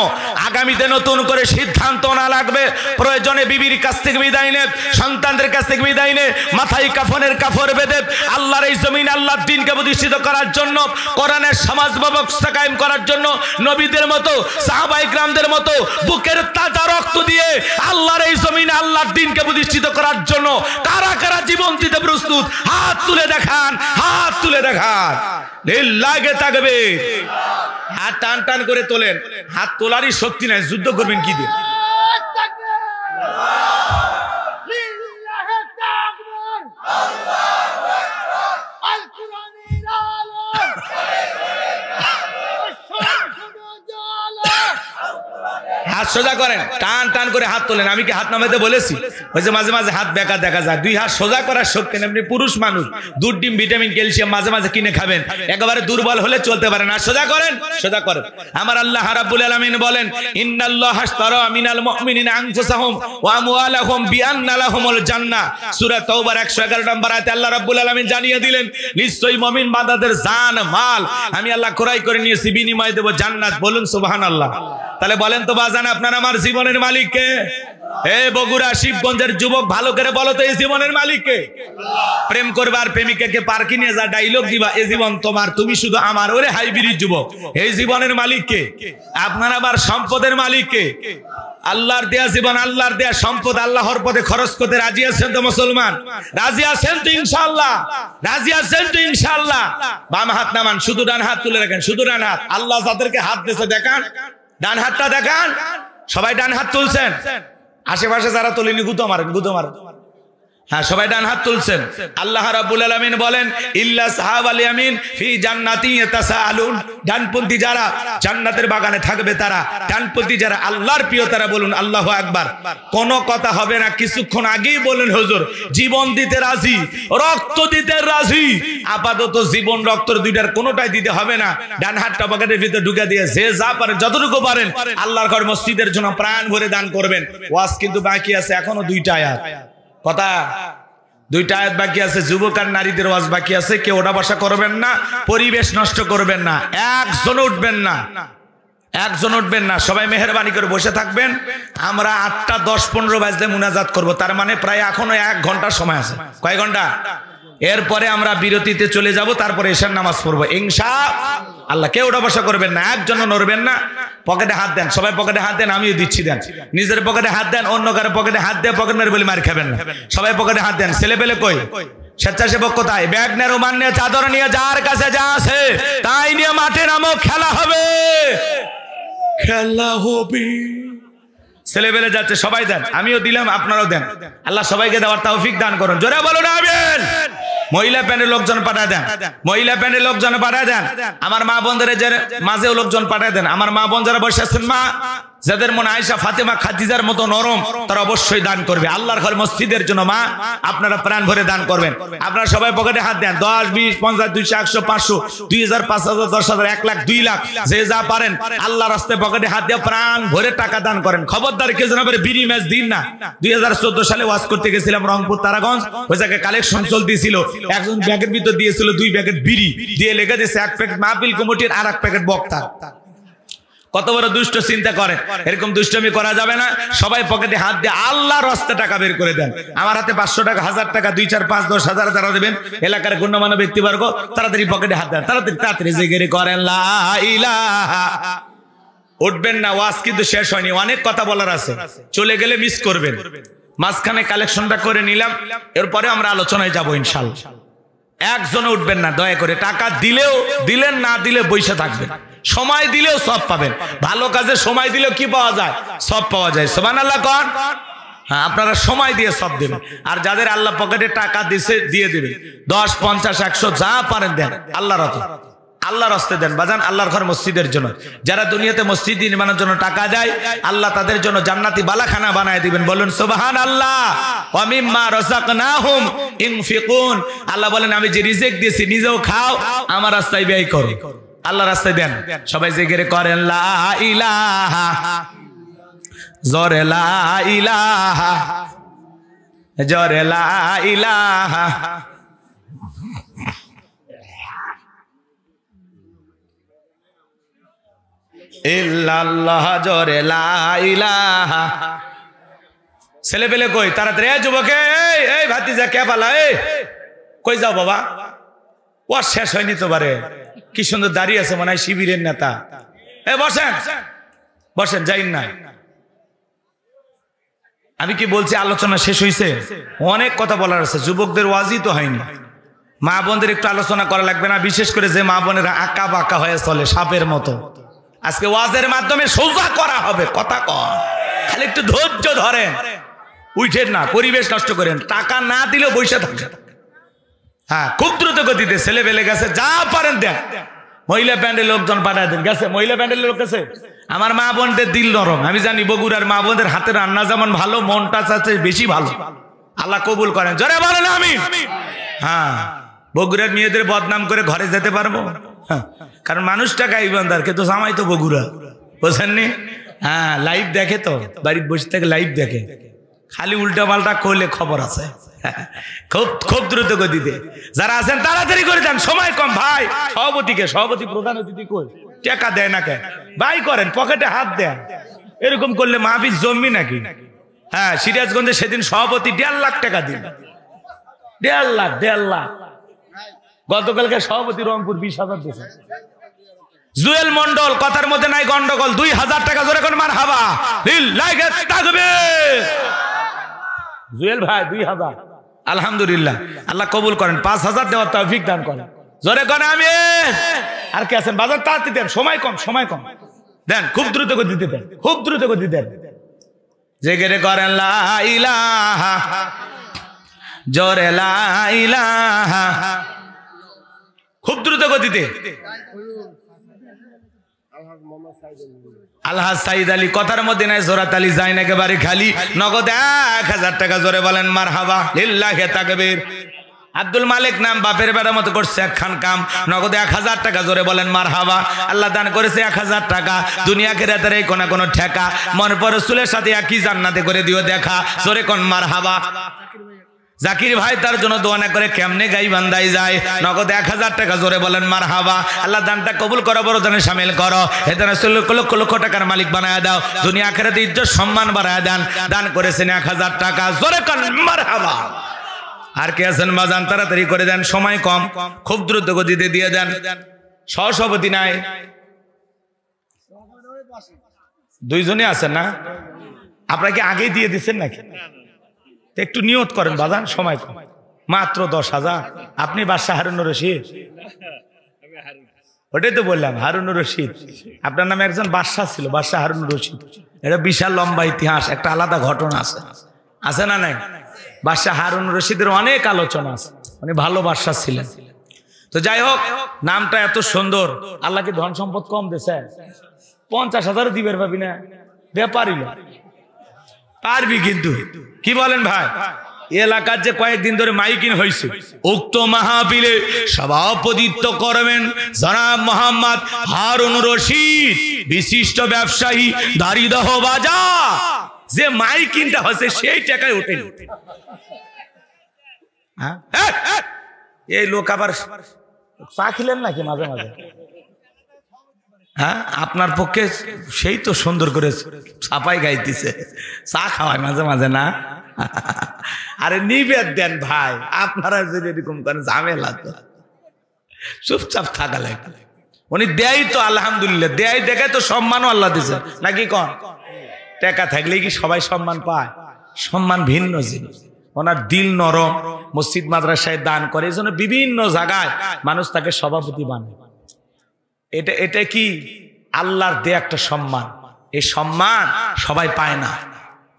[SPEAKER 1] আগামীতে নতুন করে সিদ্ধান্ত নেওয়া লাগবে। প্রয়োজনে বিবির কাছ থেকে বিদায় নে, সন্তানদের কাছ থেকে বিদায় নে, মাথায় কাফনের কাপড় বেঁধে আল্লাহর এই জমিন, আল্লাহর দ্বীনকে প্রতিষ্ঠিত করার জন্য, কোরআনের সমাজ ব্যবস্থা কায়েম করার জন্য নবীদের মতো, সাহাবায়ে কিরামদের মতো বুকের তাজা রক্ত দিয়ে আল্লাহর এই জমিন, আল্লাহর দ্বীনকে প্রতিষ্ঠিত করার জন্য কারা কারা জীবন দিতে প্রস্তুত? হাত তুলে দেখান, হাত তুলে দেখান। লাগে থাকবে, হাত টান টান করে তোলেন। হাত তোলারই শক্তি নাই, যুদ্ধ করবেন কি দিয়ে? হাত সোজা করেন, টান টান করে হাত তোলেন। আমি কি হাত নামাইতে বলেছি? ওই যে মাঝে মাঝে হাত বেঁকা দেখা যায়। দুই হাত সোজা করার শক্তি নেই। আপনি পুরুষ মানুষ, দুধ ডিম ভিটামিন ক্যালসিয়াম মাঝে মাঝে কিনে খাবেন, একেবারে দুর্বল হলে চলতে পারেন। আর সোজা করেন, সোজা করেন। আমার আল্লাহ রাব্বুল আলামিন বলেন, ইন্নাল্লাহা আশতারা মিনাল মুমিনিনা আনফুসাহুম ওয়া আমওয়ালাহুম বিআন্না লাহুমুল জান্নাহ। সূরা তাওবার 111 নম্বর আয়াতে আল্লাহ রাব্বুল আলামিন জানিয়ে দিলেন, নিশ্চয়ই মুমিন বান্দাদের জান মাল আমি আল্লাহ ক্রয় করে নিয়েছি, বিনিময়ে দেব জান্নাত। বলুন সুবহানাল্লাহ। তাহলে বলেন তো বাজান, আপনার আমার জীবনের মালিক কে? হে বগুড়া শিবগঞ্জের যুবক, ভালো করে বলো তো, এই জীবনের মালিক কে? প্রেম করবার প্রেমিকাকে পার্কে নিয়ে যা ডায়লগ দিবা, এই জীবন তোমার, তুমি শুধু আমার। ওরে হাইব্রিড যুবক, এই জীবনের মালিক কে? আপনার আবার সম্পদের মালিক কে? আল্লাহর দেয়া জীবন, আল্লাহর দেয়া সম্পদ আল্লাহর পথে খরচ করতে রাজি আছেন তো মুসলমান? রাজি আছেন তো ইনশাআল্লাহ? রাজি আছেন তো ইনশাআল্লাহ? বাম হাত নামান, শুধু ডান হাত তুলে রাখেন, শুধু ডান হাত। আল্লাহ যাদেরকে হাত দিয়েছে দেখান, ডান হাতটা দেখান। সবাই ডান হাত তুলছেন? আশেপাশে যারা তোলেনি গুতো মারেন, গুতো মারেন। হ্যাঁ, সবাই ডান হাত তুলছেন। আল্লাহ রাব্বুল আলামিন বলেন, ইল্লা সাহাবাল ইয়ামিন ফি জান্নাতি ইয়াতাসাআলুন। ডানপন্থী যারা জান্নাতের বাগানে থাকবে তারা, ডানপন্থী যারা আল্লাহর প্রিয় তারা বলুন আল্লাহু আকবার। কোনো কথা হবে না। কিছুক্ষণ আগেই বলেন হুজুর জীবন দিতে রাজি, রক্ত দিতে রাজি। আপাতত জীবন রক্ত দুইটার কোনোটাই দিতে হবে না। ডান হাতটা পকেটের ভিতরে ঢুকে দিয়ে যে যা পারেন, যতটুকু পারেন আল্লাহর ঘর মসজিদের জন্য প্রাণ ভরে দান করবেন। ওয়াজ কিন্তু বাকি আছে, এখনো দুইটা আয়াত। কথা, দুইটা আয়াত বাকি আছে। যুবক আর নারীদের ওয়াজ বাকি আছে। কেউ ওঠা বসা করবেন না, পরিবেশ নষ্ট করবেন না, একজন উঠবেন না, একজন উঠবেন না। সবাই মেহেরবানি করে বসে থাকবেন। আমরা 8টা 10-15 বাজলে মুনাজাত করব, তার মানে প্রায় এখনো 1 ঘন্টা সময় আছে। কয় ঘন্টা? এরপরে আমরা বিরতিতে চলে যাব, তারপরে এশার নামাজ পড়বো ইনশাআল্লাহ। কেউ ওঠা বসা করবেন না, একজন নড়বেন না। পকেটে হাত দেন, সবাই পকেটে হাত দেন, আমিও দিচ্ছি দেন। নিজের পকেটে হাত দেন, অন্য কারো পকেটে হাত দিয়ে পকেট মেরে বলে মার খাবেন না। সবাই পকেটে হাত দেন। ছেলে পেলে কই? স্বেচ্ছাসেবক কোথায়? ব্যাগ নিয়ে, রুমাল নিয়ে, চাদর নিয়ে, যার কাছে যা আছে তাই নিয়ে মাঠে নামো, খেলা হবে, খেলা হবে। ছেলে পেলে যাচ্ছে, সবাই দেন, আমিও দিলাম, আপনারাও দেন। আল্লাহ সবাইকে দেওয়ার তৌফিক দান করুন। জোরে বলুন আমিন। মহিলা প্যান্ডের লোকজন পাঠায় দেন, মহিলা প্যান্ডের লোকজন পাঠায় দেন। আমার মা বোনদের মাঝেও লোকজন পাঠায় দেন। আমার মা বোন যারা বসে আছেন, মা যাদের মনে আয়েশা ফাতেমা খাদিজার মতো নরম তারা অবশ্যই দান করবে আল্লাহর ঘর মসজিদের জন্য। মা আপনারা প্রাণ ভরে দান করবেন। আপনারা সবাই পকেটে হাত দেন, 10, 20, 50, 200, 100, 500, 2000, 5000, 10,000, 1 লাখ, 2 লাখ, যে যা পারেন আল্লাহর রাস্তায় পকেটে হাত দিয়ে প্রাণ ভরে টাকা দান করেন। খবরদার কেউ যেন বিড়ি ম্যাচ দিন না। 2014 সালে ওয়াজ করতে গেছিলাম রংপুর তারাগঞ্জ, ওই জায়গায় কালেকশন চলতেছিল, একজন ব্যাগের ভিতর দিয়েছিল 2 প্যাকেট বিড়ি, দিয়ে লেগে দিয়েছে 1 প্যাকেট মাহফিল কমিটির আর 1 প্যাকেট বক্তা। কত বড় দুষ্ট চিন্তা করেন, এরকম দুষ্টমি করা যাবে না। সবাই পকেটে হাত দিয়ে আল্লাহর রাস্তায় টাকা বের করে দেন। আমার হাতে 500 টাকা, 1000 টাকা, 2, 4, 5, 10 হাজার যারা দেবেন এলাকার গণ্যমান্য ব্যক্তিবর্গ তাড়াতাড়ি পকেটে হাত দেন, তাড়াতাড়ি জিকির করেন লা ইলাহা। উঠবেন না, ওয়াজ কিন্তু শেষ হয়নি, অনেক কথা বলার আছে, চলে গেলে মিস করবেন। মাঝখানে কালেকশনটা করে নিলাম, এরপরে আমরা আলোচনায় যাবো ইনশাআল্লাহ। একজনে উঠবেন না দয়া করে, টাকা দিলেও দিলেন, না দিলে বসে থাকবেন। সময় দিলেও সব পাবেন, ভালো কাজে সময় দিলেও কি পাওয়া যায়? সব পাওয়া যায়। সুবহানাল্লাহ কোন? হ্যাঁ, আপনারা সময় দিয়ে সব দেবেন। আর যাদের আল্লাহ পকেটে টাকা দিছে দিয়ে দেবেন, 10, 50, 100 যা পারেন দেন, আল্লাহর রাস্তায় দেন বাজান, আল্লাহর ঘর মসজিদের জন্য। যারা দুনিয়াতে মসজিদ নির্মাণের জন্য টাকা দেয় আল্লাহ তাদের জন্য জান্নাতি বালাখানা বানায় দিবেন। বলুন সুবহানাল্লাহ। ওয়া মিম্মা রাযাকনাহুম ইনফিকুন। আল্লাহ বলেন আমি যে রিজিক দিয়েছি নিজেও খাও, আমার রাস্তায় ব্যয় করো, আল্লাহ রাস্তায় দেন। সবাই জিকির করেন লা ইলাহা, জোরে লা ইলাহা, জোরে লা ইলাহা ইল্লাল্লাহ, জোরে লা ইলাহা। ছেলে পেলে কই? তাড়াতাড়ি যুবকে, এই ভাতিজা কে পালা, কই যাও বাবা? ও শেষ হয়নি তো বারে, কি সুন্দর দাঁড়িয়ে আছে, মনে হয় শিবিরের নেতা। বসেন বসেন, যাইন না। আমি কি বলছি আলোচনা শেষ হয়েছে? অনেক কথা বলার আছে, যুবকদের ওয়াজই তো হয়নি। মা বোনদের একটু আলোচনা করা লাগবে না? বিশেষ করে যে মা বোনেরা আঁকা বাঁকা হয়ে চলে সাপের মতো, আজকে ওয়াজের মাধ্যমে সোজা করা হবে। কথা কন, খালি একটু ধৈর্য ধরেন, উঠেন না, পরিবেশ নষ্ট করেন। টাকা না দিলেও বসে থাকেন। হ্যাঁ, খুব দ্রুত গতিতে ছেলে পেলে গেছে, যা পারেন দেন। মহিলা প্যান্ডেল লোকজন পাঠায় দেন, গেছে মহিলা প্যান্ডেলের লোক গেছে। আমার মা বোনদের দিল নরম, আমি জানি বগুড়ার মা বোনদের হাতে রান্না যেমন ভালো, মনটা চাচ্ছে বেশি ভালো। আল্লাহ কবুল করেন, জোরে বলেন আমিন। হ্যাঁ, বগুড়ার মেয়েদের বদনাম করে ঘরে যেতে পারবো? কারণ মানুষটা গাইবান্দার, কিন্তু জামাই তো বগুড়া, বুঝেননি? হ্যাঁ, লাইভ দেখে তো, বাড়ির বসে থেকে লাইভ দেখে, খালি উল্টা পাল্টা করলে খবর আছে। খুব দ্রুত গতিতে যারা আছেন তাড়াতাড়ি করে দেন, সময় কম। ভাই সভাপতি প্রধান অতিথি কই? টাকা দেয় না কেন? ভাই করেন, পকেটে হাত দেন। এরকম করলে মাহফিল জমবি নাকি? হ্যাঁ, সিরাজগঞ্জে সেদিন সভাপতি 1.5 লাখ টাকা দিন, 1.5 লাখ। গতকালকে সভাপতি রংপুর 20,000 দিয়েছে। জুয়েল মন্ডল, কথার মধ্যে নাই গন্ডগোল, 2,000 টাকা। জোরে কোন মারহাবা, লিল্লাহি তাকবীর। জুয়েল ভাই 2,000, আলহামদুলিল্লাহ, আল্লাহ কবুল করেন। 5,000 দেওয়ার তৌফিক দান করেন। জোরে কোন আমিন। আর কে আছেন বাজার? তাড়াতাড়ি দেন, সময় কম দেন, খুব দ্রুত গতিতে দেন, খুব দ্রুত গতিতে দেন। জিকির করেন লা ইলাহা, জোরে লা ইলাহা, খুব দ্রুত গতিতে। আলহাজ সাইদ আলী, কথার মধ্যে নাই জোরাত আলী, যায় না একেবারে খালি। নগদ 1,000 টাকা। জোরে বলেন মারহাবা, লিল্লাহি তাকবীর। আব্দুল মালিক নাম, বাপের বেড়ার মতো করছে একখান কাম, নগদ 1,000 টাকা। জোরে বলেন মারহাবা। আল্লাহ দান করেছে 1,000 টাকা, দুনিয়া খেরাতের এই কোন ঠেকা, মনে পর রসুলের সাথে একই জান্নাতে করে দিও দেখা। জোরে কোন মারহাবা। জাকির ভাই তার জন্য দোয়া না করে কেমনে গাইবান্ধায় যায়, নগদ 1,000 টাকা। জোরে বলেন মারহাবা। আল্লাহ দানটা কবুল করো, বড় দানে শামিল করো। এতে লক্ষ লক্ষ টাকার মালিক বানায় দাও, দুনিয়া আখিরাতে ইজ্জত সম্মান বাড়ায় দেন। দান করেছেন 1,000 টাকা। জোরে কোন মারহাবা। আর কে আছেন বাজান? তাড়াতাড়ি করে দেন, সময় কম, খুব দ্রুত গতিতে দিয়ে দেন। সহসভাপতি নাই, 2 জনই আছেন না? আপনারা কি আগেই দিয়ে দিচ্ছেন নাকি? একটু নিয়ত করেন বাজান, সময় কম, মাত্র 10,000। আপনি বাদশা হারুনুর রশিদ? ওটাই তো বললাম, হারুনুর রশিদ। আপনার নামে একজন বাদশা ছিল, বাদশা হারুনুর রশিদ। এটা বিশাল লম্বা ইতিহাস, একটা আলাদা ঘটনা আছে না নাই? বাদশা হারুনুর রশিদের অনেক আলোচনা আছে, উনি ভালো বাদশা ছিলেন। তো যাই হোক, নামটা এত সুন্দর। আল্লাহ কি ধন সম্পদ কম দিয়েছে? 50,000 দিবের ভাবি না, ব্যাপারই পারবি কিন্তু কি বলেন ভাই এলাকার যে কয়েকদিন ধরে মাইকিং হয়েছে উক্ত মাহফিলে সভাপতিত্ব করবেন জনাব মোহাম্মদ হারুন রশিদ বিশিষ্ট ব্যবসায়ী দাড়িদহ বাজার যে মাইকিংটা হচ্ছে সেই টাকায় ওঠেনি এই লোক আবার চা খেলেন নাকি মাঝে মাঝে হ্যাঁ আপনার পক্ষে সেই তো সুন্দর করে ছাপাই গাইতেছে চা খাওয়ায় মাঝে মাঝে না আরে নিবেদ দেন ভাই আপনারা যদি এরকম করেন ঝামেলা তো চুপচাপ থাকা লাগে উনি দেয় তো আলহামদুলিল্লাহ দেয় দেখে তো সম্মানও আল্লাহ দিছে নাকি কন টাকা থাকলে কি সবাই সম্মান পায় সম্মান ভিন্ন জিনিস ওনার দিল নরম মসজিদ মাদ্রাসায় দান করে এই জন্য বিভিন্ন জায়গায় মানুষ তাকে সভাপতি বানায় এটা কি আল্লাহর দেয়া একটা সম্মান এই সম্মান সবাই পায় না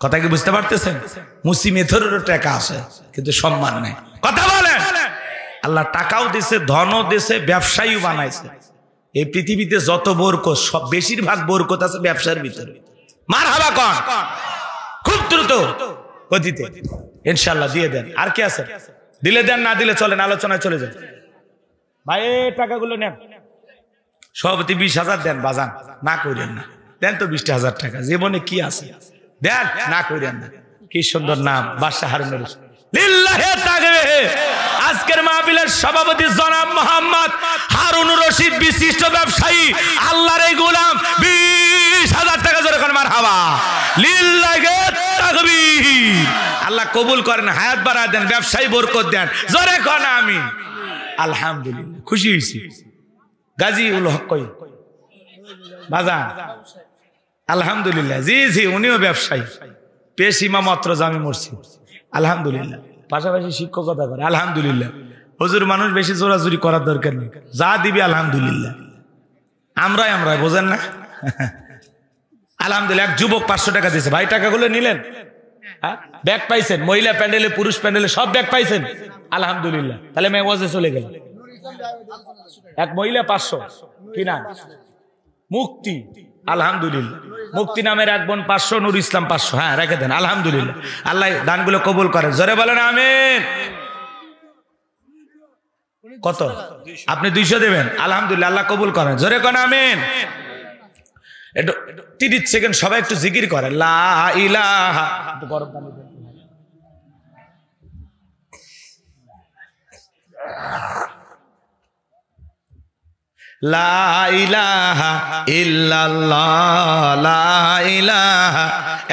[SPEAKER 1] কথা কি বুঝতে পারতেছেন মুসি মেথরেরও টাকা আছে কিন্তু সম্মান নেই কথা বলেন আল্লাহ টাকাও দিছে ধনও দিছে ব্যবসায়ীও বানাইছে এই পৃথিবীতে যত বরকত সব বেশিরভাগ বরকত আছে ব্যবসার ভিতরে মারহাবা কোন খুব দ্রুত গতিতে ইনশাআল্লাহ দিয়ে দেন আর কি আছে দিলে দেন না দিলে চলেন আলোচনায় চলে যান ভাই এই টাকাগুলো নেন সভাপতি 20,000 দেন বাজান না করেন না দেন তো 20,000 টাকা জীবনে কি আছে দেন না করেন না কি সুন্দর নাম বাদশাহ হারুন রশিদ লিল্লাহি তাকবীর আজকের মাহফিলের সভাপতি জনাব মোহাম্মদ হারুন রশিদ বিশিষ্ট ব্যবসায়ী আল্লাহর এই গোলাম 20,000 টাকা জোরে করে মারহাবা লিল্লাহি তাকবীর আল্লাহ কবুল করেন হায়াত বাড়ায় দেন ব্যবসায়ী বরকত দেন জোরে কোন আমিন আলহামদুলিল্লাহ খুশি হইছি গাজী উল হক কই বাজান আলহামদুলিল্লাহ জি জি উনিও ব্যবসায়ী পেশ ইমামত্র জামি মসজিদ আলহামদুলিল্লাহ পাশাপাশি শিক্ষকতা করে আলহামদুলিল্লাহ হুজুর মানুষ বেশি জোরাজুরি করার দরকার নেই যা দিবি আলহামদুলিল্লাহ আমরাই বোঝেন না আলহামদুলিল্লাহ এক যুবক 500 টাকা দিয়েছে ভাই টাকাগুলো নিলেন ব্যাগ পাইছেন মহিলা প্যান্ডেলে পুরুষ প্যান্ডেলে সব ব্যাগ পাইছেন আলহামদুলিল্লাহ তাহলে মেওয়াজে চলে গেল এক মহিলা 500 কি নাম মুক্তি আলহামদুলিল্লাহ মুক্তি নামের এক বোন 500 নুর ইসলাম 500 হ্যাঁ রেখে দেন আলহামদুলিল্লাহ আল্লাহ দানগুলো কবুল করে জোরে বলেন আমিন কত আপনি 200 দেবেন আলহামদুলিল্লাহ আল্লাহ কবুল করেন জোরে কোন আমিন একটু 30 সেকেন্ড সবাই একটু জিকির করে লা ইলাহা একটু গরম পানি দেন লা ইলাহা ইল্লাল্লাহ লা ইলাহা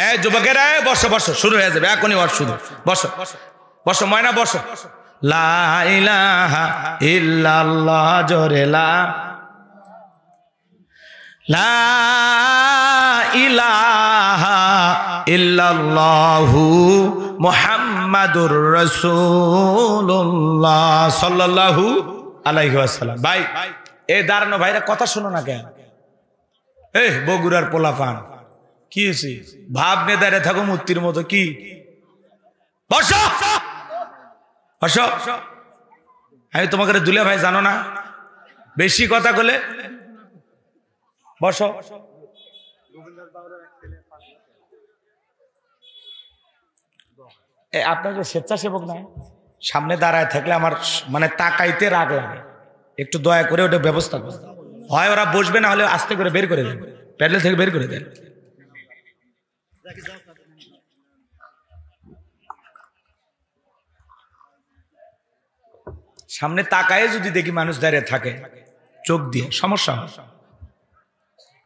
[SPEAKER 1] এই যুবকেরা বসো বসো শুরু হয়ে যাবে এখনই ওয়াজ শুরু বসো বসো ময়না বসো লা ইলাহা ইল্লাল্লাহ জোরে লা ইলাহা ইল্লাল্লাহু মুহাম্মাদুর রাসূলুল্লাহ সাল্লাল্লাহু আলাইহি ওয়াসাল্লাম ভাই এই দাঁড়ানো ভাইরা কথা শোনো না কেন এই বগুড়ার পোলাপান কি হয়েছে ভাব নিয়ে দাঁড়িয়ে থাকো মূর্তির মতো কি বসো বসো আমি তোমাকে দুলে ভাই জানো না বেশি কথা বলে বসো আপনার যে স্বেচ্ছাসেবক নাই সামনে দাঁড়ায় থাকলে আমার মানে তাকাইতে রাগ লাগে একটু দয়া করে ওটা ব্যবস্থা করো হয় ওরা বসবে না হলে আস্তে করে বের করে দেন প্যাডেল থেকে বের করে দেন সামনে তাকায় যদি দেখি মানুষ দাঁড়িয়ে থাকে চোখ দিয়ে সমস্যা হয়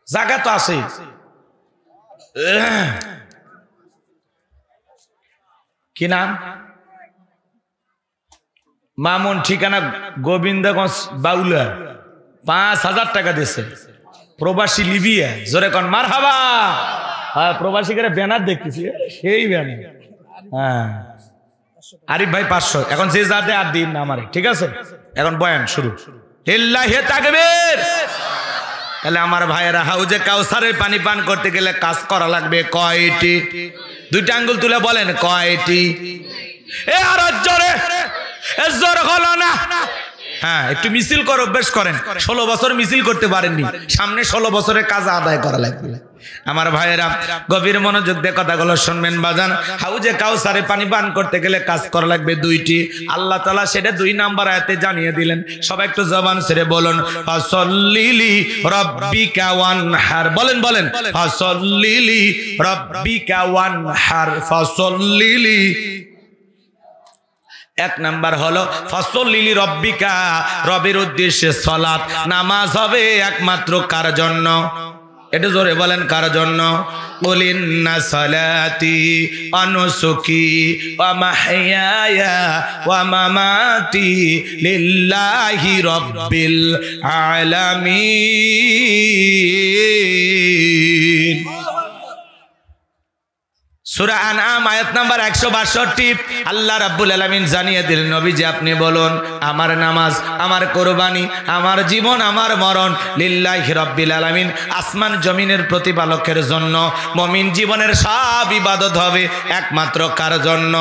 [SPEAKER 1] জায়গা তো আছে কি নাম মামুন ঠিকানা গোবিন্দগঞ্জ বাউলা 5,000 টাকা দিয়েছে প্রবাসী লিবিয়া জোরে কোন মারহাবা হ্যাঁ প্রবাসী করে ব্যানার দেখতেছি সেই ব্যানার হ্যাঁ আরিফ ভাই 500 এখন যে যা দেয় আর দিন না আমারে ঠিক আছে এখন বয়ান শুরু লিল্লাহি তাকবীর তাহলে আমার ভাইয়েরা হাউজে কাউসারের পানি পান করতে গেলে কাজ করা লাগবে কয়টি দুইটা আঙ্গুল তুলে বলেন কয়টি এ আর জোরে জোর হলো না হ্যাঁ একটু মিছিল করে অভ্যাস করেন 16 বছর মিছিল করতে পারেননি সামনে 16 বছরের কাজ আদায় করা লাগবে আমার ভাইয়েরা গভীর মনোযোগ দিয়ে কথাগুলো শুনবেন বাজান। হাউজে কাউসারে পানি পান করতে গেলে কাজ করা লাগবে দুইটি। আল্লাহ তাআলা সেটা 2 নাম্বার আয়াতে জানিয়ে দিলেন। সবাই একটু জবান ছেড়ে বলুন, ফাসল্লিলি রাব্বিকা ওয়ানহার। বলেন বলেন, ফাসল্লিলি রাব্বিকা ওয়ানহার। ফাসল্লিলি 1 নাম্বার হলো ফাসল্লিলি রাব্বিকা, রবের উদ্দেশ্যে সালাত নামাজ হবে একমাত্র কার জন্য? এটা জোরে বলেন, কার জন্য? কুল ইন্না সালাতি ওয়া নুসুকি ওয়া মাহইয়ায়া ওয়া মামাতি লিল্লাহি রাব্বিল আলামিন। সূরা আনআম আয়াত নাম্বার 162। আল্লাহ রাব্বুল আলামিন জানিয়ে দিলেন, নবীজি আপনি বলুন, আমার নামাজ, আমার কুরবানি, আমার জীবন, আমার মরণ লিল্লাহি রাব্বিল আলামিন, আসমান জমিনের প্রতিপালকের জন্য। মুমিন জীবনের সব ইবাদত হবে একমাত্র কার জন্য?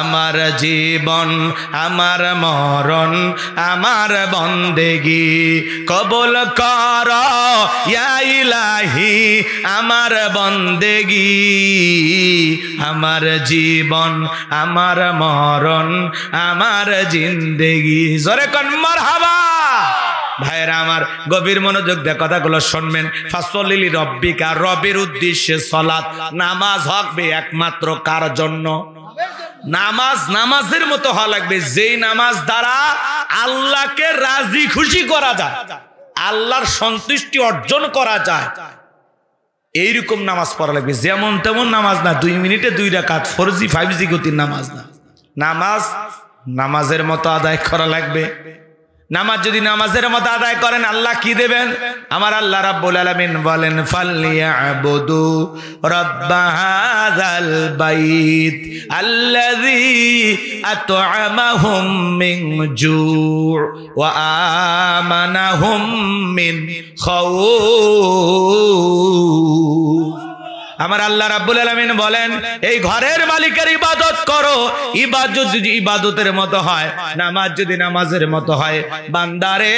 [SPEAKER 1] আমার জীবন, আমার মরণ, আমার বন্দেগি কবুল কর ইয়া ইলাহি, আমার বন্দেগি, আমার জীবন, আমার মরণ, আমার জিন্দেগি। জোরে কোন মারহাবা। ভাইরা আমার গভীর মনোযোগ দিয়ে কথাগুলো শুনবেন। ফাসল্লিলি রাব্বিকা, রবের উদ্দেশ্যে সালাত নামাজ হবে একমাত্র কার জন্য? নামাজ নামাজের মতো হওয়া লাগবে, যেই নামাজ দ্বারা আল্লাহকে রাজি খুশি করা যায়, আল্লাহর সন্তুষ্টি অর্জন করা যায়, এইরকম নামাজ পড়া লাগবে। যেমন তেমন নামাজ না, 2 মিনিটে 2 রাকাত 4G 5G গতির নামাজ না। নামাজ নামাজের মতো আদায় করা লাগবে। নামাজ যদি নামাজের মতো আদায় করেন, আল্লাহ কি দেবেন? আমার আল্লাহ রাব্বুল আলামিন বলেন, ফালইয়াবুদু রাব্বাহাযাল বাইত আল্লাযী আত'আমাহুম মিন জু' ওয়া আমানাহুম মিন খাউফ। আমার আল্লাহ রাব্বুল আলামিন বলেন, এই ঘরের মালিকের ইবাদত করো। ইবাদত যদি ইবাদতের মতো হয়, নামাজ যদি নামাজের মতো হয়, বান্দারে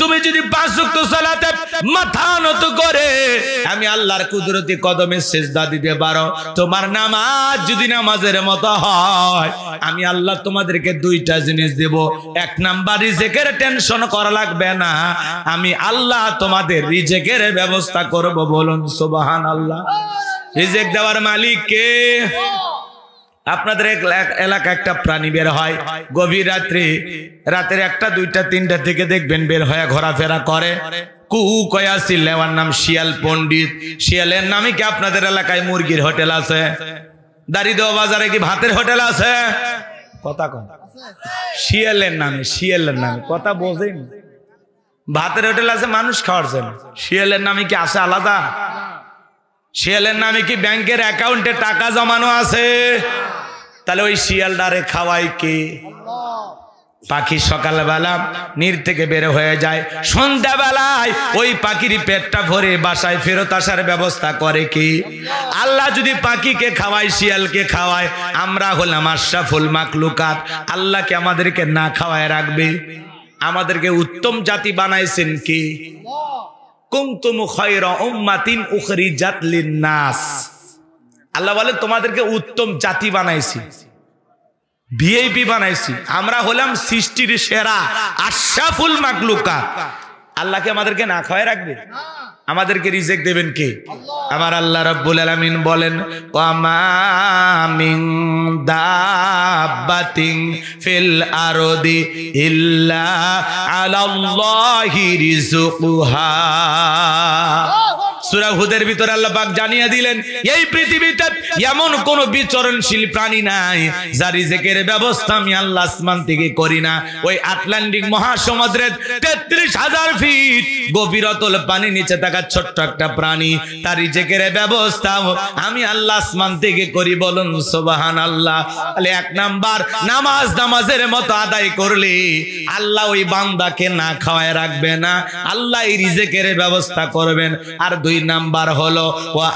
[SPEAKER 1] তুমি যদি 5 ওয়াক্ত সালাতে মাথা নত করে আমি আল্লাহর কুদরতি কদমে সিজদা দিতে পারো, তোমার নামাজ যদি নামাজের মতো হয়, আমি আল্লাহ তোমাদেরকে 2টা জিনিস দেব। 1 নাম্বার, রিজিকের টেনশন করা লাগবে না, আমি আল্লাহ তোমাদের রিজিকের ব্যবস্থা করব। বলুন সুবহানাল্লাহ। রিজিক দেওয়ার মালিক কে? আপনাদের এলাকা একটা প্রাণী বের হয় গভীর রাত্রে, রাতের 1টা 2টা 3টা থেকে দেখবেন বের হয়ে ঘোরাফেরা করে। কু কয়া সিলেওয়ার নাম শিয়াল পণ্ডিত। শিয়ালের নামে কি আপনাদের এলাকায় মুরগির হোটেল আছে? দাড়িদেওয়া বাজারে কি ভাতের হোটেল আছে? কথা কন। শিয়ালের নামে, শিয়ালের নামে কথা বোঝেন। ভাতের হোটেল আছে মানুষ খাওয়ার জন্য, শিয়ালের নামে কি আছে আলাদা? শিয়ালের নামে কি ব্যাংকের অ্যাকাউন্টে টাকা জমানো আছে? তাহলে ওই শিয়ালটারে খাওয়াই কে? পাখি সকালবেলা নীর থেকে বের হয়ে যায়, সন্ধ্যাবেলায় ওই পাখির পেটটা ভরে বাসায় ফেরত আসার ব্যবস্থা করে কি? আল্লাহ যদি পাখিকে খাওয়ায়, শিয়ালকে খাওয়ায়, আমরা হলাম আশরাফুল মাখলুকাত, আল্লাহকে আমাদেরকে না খাওয়ায় রাখবে? আমাদেরকে উত্তম জাতি বানাইছেন কি? কুনতুম খায়রা উম্মাতিন উখরিজাত লিন-নাস। আল্লাহ বলে তোমাদেরকে উত্তম জাতি বানাইছি, ভিআইপি বানাইছি। আমরা হলাম সৃষ্টির সেরা, আশরাফুল মাখলুকাত। আল্লাহকে আমাদেরকে না খাওয়ায় রাখবে? আমাদেরকে রিজিক দেবেন কে? আমার আল্লাহ রাব্বুল আলামিন বলেন, ওয়া মা মিন দাব্বাতিন ফিল আরদি ইল্লা আলাল্লাহি রিজকুহা। সূরা হুদের ভিতরে আল্লাহ পাক জানিয়ে দিলেন, এই পৃথিবীতে এমন কোন বিচরণশীল প্রাণী নাই যার রিজিকের ব্যবস্থা আমি আল্লাহ আসমান থেকে করি না। ওই আটলান্টিক মহাসমুদ্রের 33,000 ফিট গভীরতল পানি নিচে থাকা ছোট্ট একটা প্রাণী, তার রিজিকের ব্যবস্থা আমি আল্লাহ আসমান থেকে করি। বলুন সুবহানাল্লাহ। তাহলে 1 নাম্বার, নামাজ নামাজের মতো আদায় করলে আল্লাহ ওই বান্দাকে না খাওয়ায় রাখবে না, আল্লাহ এই রিজিকের ব্যবস্থা করবেন। আর 2 নাম্বার হলো ওয়া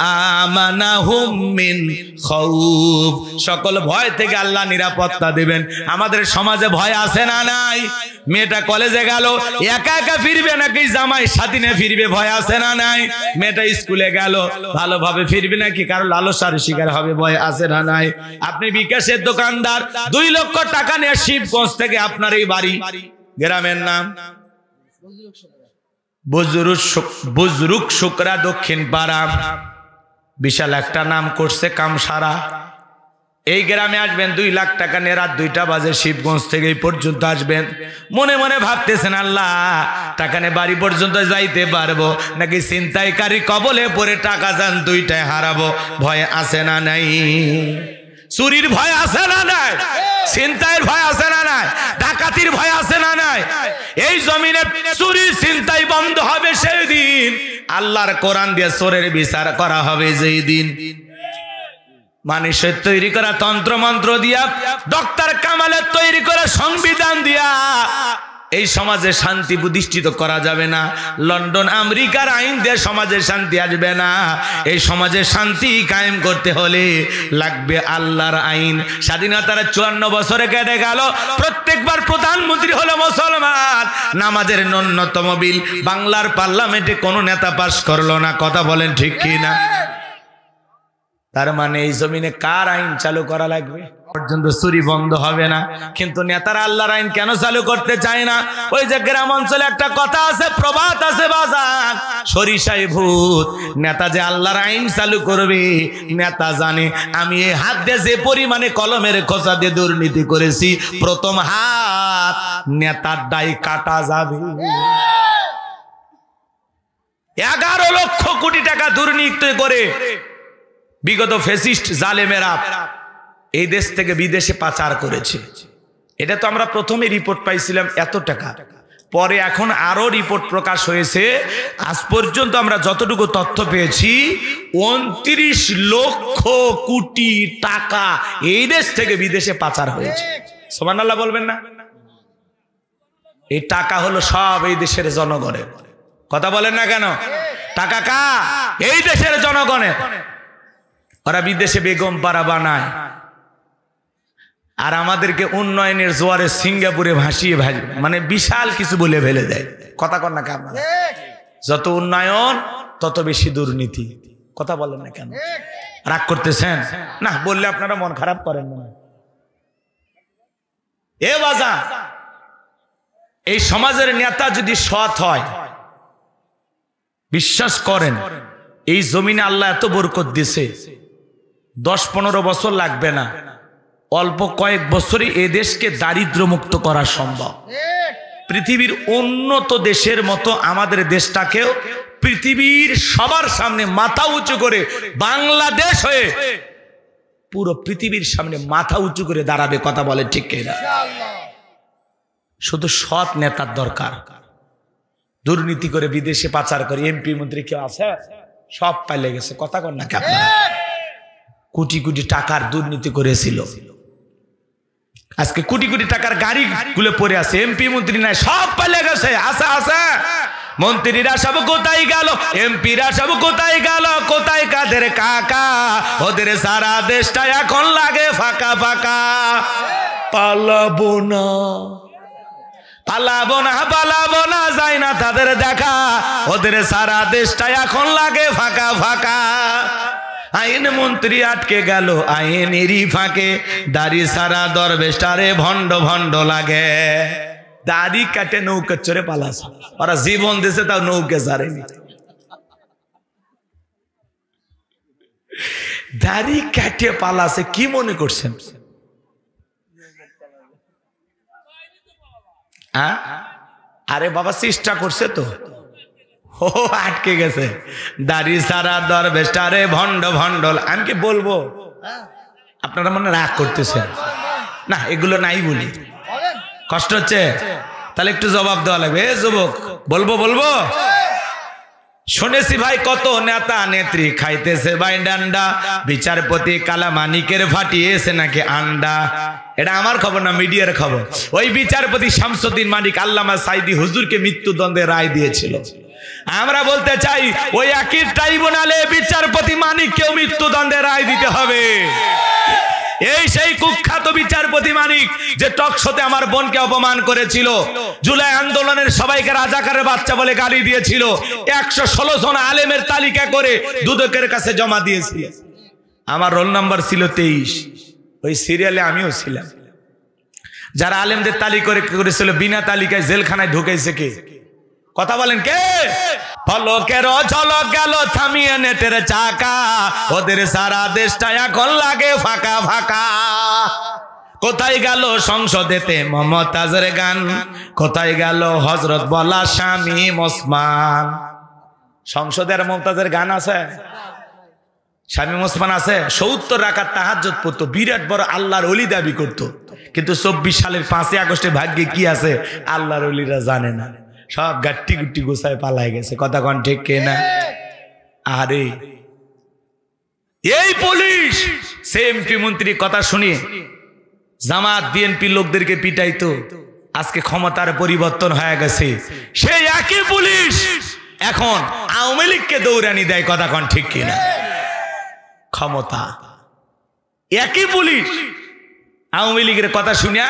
[SPEAKER 1] আমানাহুম মিন খাউফ, সকল ভয় থেকে আল্লাহ নিরাপত্তা দিবেন। আমাদের সমাজে ভয় আছে না নাই? মেয়েটা কলেজে গেল, একা একা ফিরবে নাকি জামাই সাথী নিয়ে ফিরবে, ভয় আছে না নাই? মেয়েটা স্কুলে গেল, ভালোভাবে ফিরবে নাকি কারো লালসার শিকার হবে, ভয় আছে না নাই? আপনি বিকাশের দোকানদার, 2 লক্ষ টাকা নিয়ে শিবগঞ্জ থেকে আপনার এই বাড়ি, গ্রামের নাম বুজরুক শুকরা দক্ষিণ পাড়া, বিশাল একটা নাম করছে কামসারা। এই গ্রামে আসবেন, 2 লাখ টাকা নিয়ে রাত 2টা বাজে শিবগঞ্জ থেকে এই পর্যন্ত আসবেন। মনে মনে ভাবতেছেন আল্লাহ টাকা নিয়ে বাড়ি পর্যন্ত যাইতে পারবো নাকি ছিনতাইকারী কবলে পড়ে টাকা যান 2টায় হারাবো, ভয় আছে না নাই? চুরির ভয় আছে না নাই? ছিনতাইয়ের ভয় আছে না নাই? ডাকাতির ভয় আছে না নাই? এই জমিনে চুরি ছিনতাই বন্ধ হবে সেই দিন, আল্লাহর কোরআন দিয়ে চোরের বিচার করা হবে যেই দিন। মানুষের তৈরি করা তন্ত্র মন্ত্র দিয়া, ডক্টর কামালের তৈরি করা সংবিধান দিয়া এই সমাজে শান্তি প্রতিষ্ঠিত করা যাবে না। লন্ডন আমেরিকার আইন দিয়ে সমাজে শান্তি আসবে না। এই সমাজে শান্তি কায়েম করতে হলে লাগবে আল্লাহর আইন। স্বাধীনতার 54 বছরে কেটে গেল, প্রত্যেকবার প্রধানমন্ত্রী হলো মুসলমান, নামাজের ন্যূনতম বিল বাংলার পার্লামেন্টে কোনো নেতা পাস করলো না। কথা বলেন ঠিক কি না? তার মানে এই জমিনে কার আইন চালু করা লাগবে? পর্যন্ত চুরি বন্ধ হবে না। কিন্তু নেতারা আল্লাহর আইন কেন চালু করতে চায় না? ওই যে গ্রাম অঞ্চলে একটা কথা আছে, প্রবাদ আছে বাজার, সরিষায় ভূত। নেতা যে আল্লাহর আইন চালু করবে, নেতা জানে আমি এই হাত দিয়ে যে পরিমাণে কলমের খোঁচা দিয়ে দুর্নীতি করেছি, প্রথম হাত নেতার দায় কাটা যাবে। 11 লক্ষ কোটি টাকা দুর্নীতি করে বিগত ফ্যাসিস্ট জালেমেরা এই দেশ থেকে বিদেশে পাচার করেছে। এটা তো আমরা প্রথমে রিপোর্ট পাইছিলাম এত টাকা, পরে এখন আরো রিপোর্ট প্রকাশ হয়েছে। আজ পর্যন্ত আমরা যতটুকু তথ্য পেয়েছি 29 লক্ষ কোটি টাকা এই দেশ থেকে বিদেশে পাচার হয়েছে। সুবহানাল্লাহ বলবেন না? এই টাকা হলো সব এই দেশের জনগণের। কথা বলেন না কেন? টাকা কার? এই দেশের জনগণের। ওরা বিদেশে বেগম পাড়া বানায় আর আমাদেরকে উন্নয়নের জোয়ারে সিঙ্গাপুরে ভাসিয়ে মানে বিশাল কিছু বলে ফেলে দেয়। কথা কন না কেন? যত উন্নয়ন তত বেশি দুর্নীতি। কথা বলেন না কেন? রাগ করতেছেন না? বললে আপনারা মন খারাপ করেন না। এ বাজা, এই সমাজের নেতা যদি সৎ হয়, বিশ্বাস করেন এই জমিনে আল্লাহ এত বরকত দিছে, 10-15 বছর লাগবে না, অল্প কয়েক বছরই এ দেশকে দারিদ্র মুক্ত করা সম্ভব। পৃথিবীর উন্নত দেশের মতো আমাদের দেশটাকেও পৃথিবীর সবার সামনে মাথা উঁচু করে বাংলাদেশ হয়ে পুরো পৃথিবীর সামনে মাথা উঁচু করে দাঁড়াবে। কথা বলে ঠিক কিনা? শুধু সৎ নেতার দরকার। দুর্নীতি করে বিদেশে পাচার করে এমপি মন্ত্রী কেউ আছে? সব পাইলে গেছে। কথা কন না কেন? কোটি কোটি টাকার দুর্নীতি করেছিল, আজকে কোটি কোটি টাকার গাড়ি গুলো পড়ে আছে, এমপি মন্ত্রী নাই, সব পাইলে গেছে। আছে আছে মন্ত্রীরা সব কোথায় গেল? এমপিরা সব কোথায় গেল? কোথায় কাদের কাকা? ওদের সারা দেশটা এখন লাগে ফাঁকা ফাঁকা। পালাবো না, পালাবো না, পালাবো না, যায় না তাদের দেখা। ওদের সারা দেশটা এখন লাগে ফাঁকা ফাঁকা। আইন মন্ত্রী আটকে গেল আইনেরই ফাঁকে, দাড়ি সারা দরবেশটারে ভণ্ড ভণ্ড লাগে। দাড়ি কাটে নৌকা চড়ে পালাছে, ওরা জীবন দিয়েছে তাও নৌকে ছাড়েনি। দাড়ি কাটে পালাছে, কি মনে করছেন? আরে বাবা চেষ্টা করছে তো, ও আটকে গেছে। দাড়ি সারা দরবেশটারে ভণ্ড ভণ্ড। আমি কি বলবো? আপনারা মনে রাগ করতেছেন না? এগুলো নাই বলি, কষ্ট হচ্ছে, তাহলে একটু জবাব দেওয়া লাগবে। এ যুবক, বলবো বলবো। শুনেছি ভাই কত নেতা নেত্রী খাইতেছে ভাই ডান্ডা, বিচারপতি কালা মানিকের ফাটিয়েছে নাকি আন্ডা। এটা আমার খবর না, মিডিয়ার খবর। ওই বিচারপতি শামসুদ্দিন মানিক আল্লামা সাইদি হুজুরকে মৃত্যুদণ্ডের রায় দিয়েছিল। আমরা বলতে চাই ওই একই ট্রাইব্যুনালে বিচারপতি মানিককেও মৃত্যুদণ্ডের রায় দিতে হবে। এই সেই কুখ্যাত বিচারপতি মানিক যে টক শোতে আমার বোনকে অপমান করেছিল, জুলাই আন্দোলনের সবাইকে রাজাকারের বাচ্চা বলে গালি দিয়েছিল, 116 জন আলেমের তালিকা করে দুদকের কাছে জমা দিয়েছিল। আমার রোল নাম্বার ছিল 23, ওই সিরিয়ালে আমিও ছিলাম। যারা আলেমদের তালিকা করেছিল বিনা তালিকায় জেলখানায় ঢুকেছে কে? কথা বলেন কে? ফলকের ঝলক গেল থামিয়ে নেটের চাকা, ওদের সারা দেশটা এখন লাগে ফাঁকা ফাঁকা। কোথায় গেল সংসদেতে মমতাজের গান, কোথায় গেল হযরত বলা শামীম ওসমান? সংসদের মমতাজের গান আছে, শামীম ওসমান আছে। 70 রাকাত তাহাজ্জুদ পড়তো, বিরাট বড় আল্লাহর ওলি দাবি করতো, কিন্তু 24 সালের 5ই আগস্টে ভাগ্যে কি আছে আল্লাহর ওলিরা জানে না, সব গাট্টি গুট্টি গোছায় পালায় গেছে। কথা কোন ঠিক কে না? আরে এই পুলিশ এমপি মন্ত্রী কথা শুনিয়ে জামাত বিএনপি লোকদেরকে পিটাইতো, আজকে ক্ষমতার পরিবর্তন হয়ে গেছে, সেই একই পুলিশ এখন আওয়ামী লীগকে দৌড়ানি দেয়। কথা কোন ঠিক কিনা? ক্ষমতা একই পুলিশ আওয়ামী লীগের কথা শুনিয়া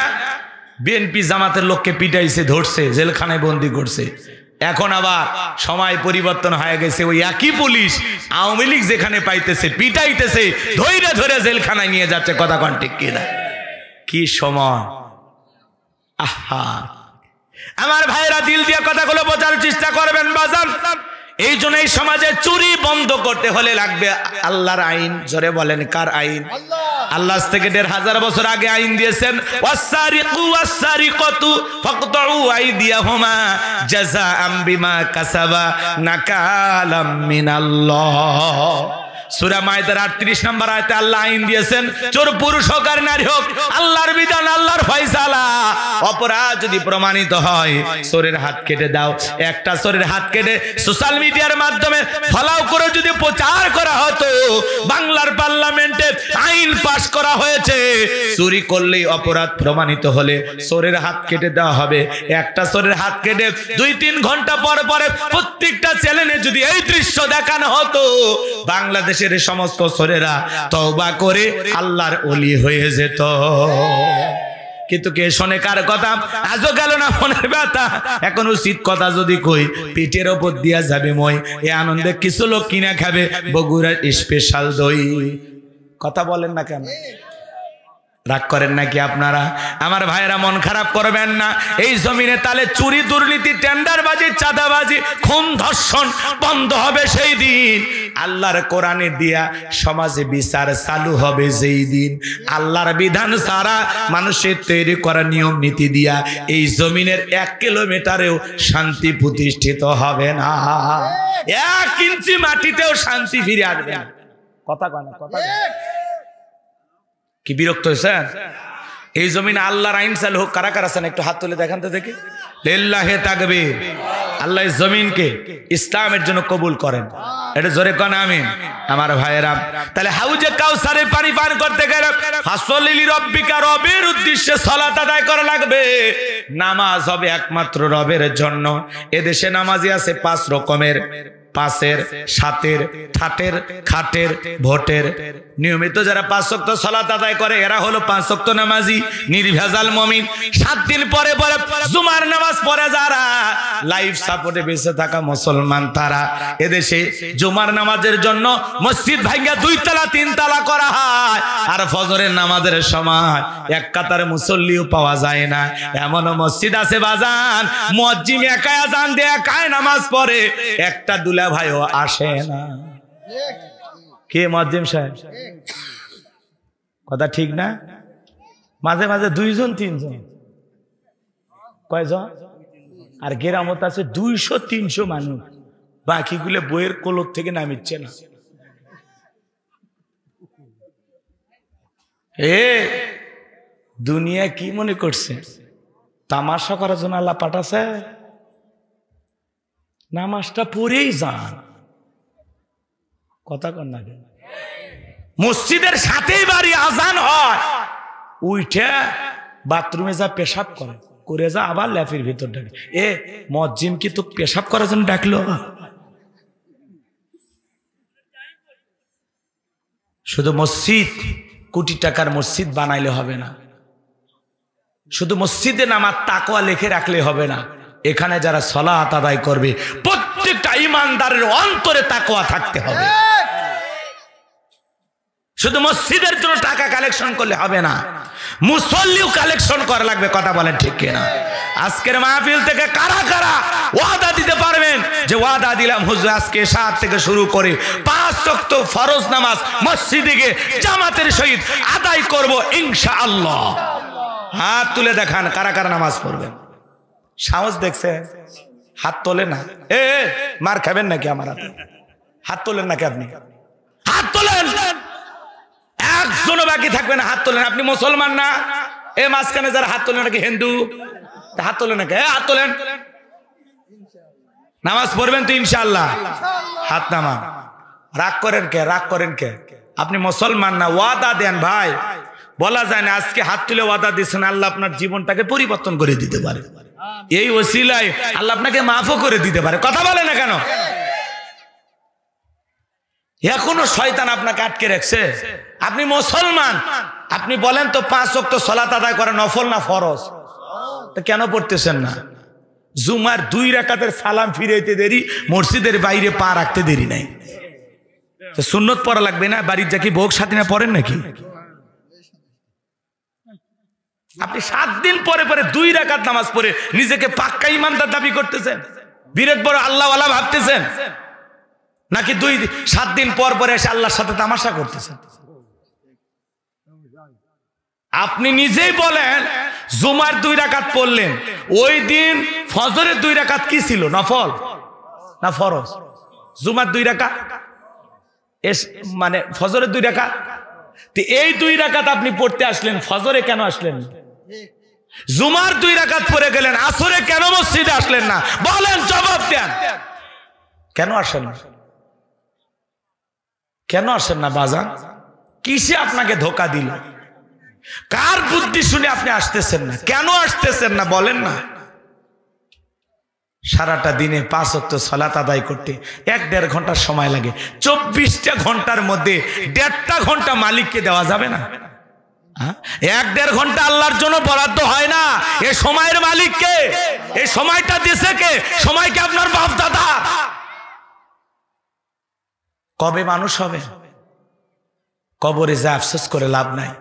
[SPEAKER 1] বিএনপি জামাতের লোককে পিটাইছে, ধরছে, জেলখানায় বন্দি করছে। এখন আবার সময় পরিবর্তন হয়ে গেছে, ওই একই পুলিশ আওয়ামী লীগ যেখানে পাইতেছে পিটাইতেছে, ধৈর্য ধরে জেলখানায় নিয়ে যাচ্ছে। কথা কোন ঠিক কিনা? কি সময়! আহা, আমার ভাইরা দিল দিয়ে কথাগুলো বোঝার চেষ্টা করবেন বাজান। এই জন্য এই সমাজে চুরি বন্ধ করতে হলে লাগবে আল্লাহর আইন। জোরে বলেন কার আইন? আল্লাহ থেকে 1500 বছর আগে আইন দিয়েছেন, ওয়াসারিকু ওয়াসারিকাতু ফাকতাউ আইদিয়াহুমা জাযাআম বিমা কাসাবা নাকালাম মিনাল্লাহ। সূরা মায়েদার 38 নম্বর আয়াতে আল্লাহ আইন দিয়েছেন, চোর পুরুষ হোক আর নারী হোক, আল্লাহর বিধান, আল্লাহর ফয়সালা। অপরাধ যদি প্রমাণিত হয় চোরের হাত কেটে দাও। একটা চোরের হাত কেটে সোশ্যাল মিডিয়ার মাধ্যমে ফলাও করে যদি প্রচার করা হতো, বাংলার পার্লামেন্টে আইন পাশ করা হয়েছে, চুরি করলেই অপরাধ প্রমাণিত হলে চোরের হাত কেটে দেওয়া হবে। একটা চোরের হাত কেটে 2-3 ঘন্টা পর পরে প্রত্যেকটা চ্যানেলে যদি এই দৃশ্য দেখানো হতো, বাংলাদেশের সমস্ত চোরেরা তওবা করে আল্লাহর ওলি হয়ে যেত। কিন্তু কে শোনে কার কথা? আজও গেল না মনের ব্যথা। এখন উচিত কথা যদি কই, পিঠের ওপর দিয়া যাবে মই। এ আনন্দে কিছু লোক কিনা খাবে বগুড়ার স্পেশাল দই। কথা বলেন না কেন? রাগ করেন নাকি আপনারা? আমার ভাইয়েরা মন খারাপ করবেন না। এই জমিনে তাহলে চুরি, দুর্নীতি, টেন্ডারবাজি, চাঁদাবাজি, খুন, ধর্ষণ বন্ধ হবে সেই দিন। আল্লাহর কোরআনে দিয়া সমাজে বিচার চালু হবে যেই দিন। আল্লাহর বিধান ছাড়া মানুষের তৈরি করা নিয়ম নীতি দিয়া এই জমিনের 1 কিলোমিটারেও শান্তি প্রতিষ্ঠিত হবে না। 1 ইঞ্চি মাটিতেও শান্তি ফিরে আসবে না। কথা কয় না? কথা কি বিরক্ত হয়েছেন? এই জমিনে আল্লাহর আইন চালু হোক। কারা কারা আছেন একটু হাত তুলে দেখান তো দেখি। লিল্লাহি তাকবীর। আল্লাহ জমিনকে ইসলামের জন্য কবুল করেন, এটা জোরে কোন আমিন। আমার ভাইয়েরা, তাহলে হাউজে কাউসারে পানি পান করতে গেলে ফাসলি লিরাব্বিকা, রবের উদ্দেশ্যে সালাত আদায় করা লাগবে। নামাজ হবে একমাত্র রবের জন্য। এদেশে নামাজি আছে 5 রকমের, 5-এর, 7-এর, 8-এর, খাটের, ভোটের। নিয়মিত যারা 5 ওয়াক্ত সালাত আদায় করে এরা হলো 5 ওয়াক্ত নামাজি, নির্ভেজাল মুমিন। 7 দিন পরে পরে জুমার নামাজ পড়ে যারা, লাইফ সাপোর্টে বেঁচে থাকা মুসলমান তারা। এদেশে জুমার নামাজের জন্য মসজিদ ভাঙ্গা 2 তলা 3 তলা করা হয়, আর ফজরের নামাজের সময় 1 কাতার মুসল্লিও পাওয়া যায় না। এমন মসজিদ আছে বাজান, মুয়াজ্জিন একাই আযান দিয়ে একাই নামাজ পড়ে, একটা দুলা ভাইও আসে না। কে মুয়াজ্জিম সাহেব? কথা ঠিক না? মাঝে মাঝে 2 জন 3 জন, কয়জন? আর গ্রামত আছে 200-300 মানুষ, বাকিগুলো বইয়ের কোলর থেকে নামিচ্ছে না। দুনিয়া কি মনে করছে তামাশা করার জন্য আল্লাহ পাঠাছে? নামাজটা পড়েই যান। কথা কন না? মসজিদের সাথেই বাড়ি আজান হয়, উঠে বাথরুমে যা পেশাব করে। করে যা, আবার ল্যাফির ভিতর ডাকে, এ মজ্জিম কি তো পেশাব করার জন্য ডাকলো? শুধু মসজিদ, কোটি টাকার মসজিদ বানাইলে হবে না, শুধু মসজিদে নামাজ তাকওয়া লিখে রাখলে হবে না, এখানে যারা সালাত আদায় করবে প্রত্যেকটা ইমানদারের অন্তরে তাকওয়া থাকতে হবে। শুধু মসজিদের জন্য টাকা কালেকশন করলে হবে না, মুসল্লিও কালেকশন করা লাগবে। কথা বলেন ঠিক কিনা? আজকের মাহফিল থেকে কারা কারা ওয়াদা দিতে পারবেন যে ওয়াদা দিলাম হুজুর আজকে 7 থেকে শুরু করে 5 ওয়াক্ত ফরজ নামাজ মসজিদে গিয়ে জামাতের সহিত আদায় করব ইনশাআল্লাহ? হাত তুলে দেখান কারা কারা নামাজ পড়বেন। সাহস দেখছে? হাত তোলে না। এ মার খাবেন নাকি আমার হাতে? হাত তোলেন নাকি আপনি? হাত তোলেন, একজনও বাকি থাকবে না। হাত তোলেন। আপনি মুসলমান না? এ মাঝখানে যারা হাত তোলেন নাকি হিন্দু? হাত তোলেন নাকি? হাত তোলেন। নামাজ পড়বেন তো ইনশাআল্লাহ? হাত নামান। রাগ করেন কে? রাগ করেন কে? আপনি মুসলমান না? ওয়াদা দেন ভাই, বলা যায় না আজকে হাত তুলে ওয়াদা দিচ্ছেন, আল্লাহ আপনার জীবনটাকে পরিবর্তন করে দিতে পারে, এই ওসিলায় আল্লাহ আপনাকে মাফও করে দিতে পারে। কথা বলে না কেন? এখনো শয়তান আপনাকে আটকে রাখছে। আপনি মুসলমান, আপনি বলেন তো 5 ওয়াক্ত সালাত আদায় করা নফল না ফরজ? তো কেন পড়তেছেন না? জুমার 2 রাকাতের সালাম ফিরাইতে দেরি, মসজিদের বাইরে পা রাখতে দেরি নাই। তো সুন্নত পড়া লাগবে না? বাড়ির যা কি ভোগ সাথে না পড়েন নাকি? আপনি 7 দিন পরে পরে 2 রাকাত নামাজ পড়ে নিজেকে পাক্কা ইমানদার দাবি করতেছেন, বিরাট বড় আল্লাহওয়ালা ভাবতেছেন, নাকি 7 দিন পর পরে এসে আল্লাহর সাথে তামাশা করতেছেন? আপনি নিজেই বলেন জুমার 2 রাকাত পড়লেন, ওই দিন ফজরের 2 রাকাত কি ছিল? নফল না ফরজ? জুমার 2 রাকাত মানে ফজরের 2 রাকাত। তো এই 2 রাকাত আপনি পড়তে আসলেন, ফজরে কেন আসলেন? জুমার 2 রাকাত পড়ে গেলেন, আসরে কেন মসজিদে আসলেন না? বলেন, জবাব দেন। কেন আসেন না? কেন আসেন না বাজান? কিসে আপনাকে ধোকা দিল? কার বুদ্ধি শুনে আপনি আসতেছেন না? কেন আসতেছেন না বলেন না? সারাটা দিনে 5 ওয়াক্ত সালাত আদায় করতে 1-1.5 ঘন্টা সময় লাগে। 24টা ঘন্টার মধ্যে 1.5টা ঘন্টা মালিককে দেওয়া যাবে না? 1-1.5 ঘন্টা আল্লাহর জন্য বরাদ্দ হয় না? এই সময়ের মালিককে, এই সময়টা দিয়েছে কে? সময়কে আপনার বাপ দাদা। কবে মানুষ হবে? কবরে যা আফসোস করে লাভ নাই।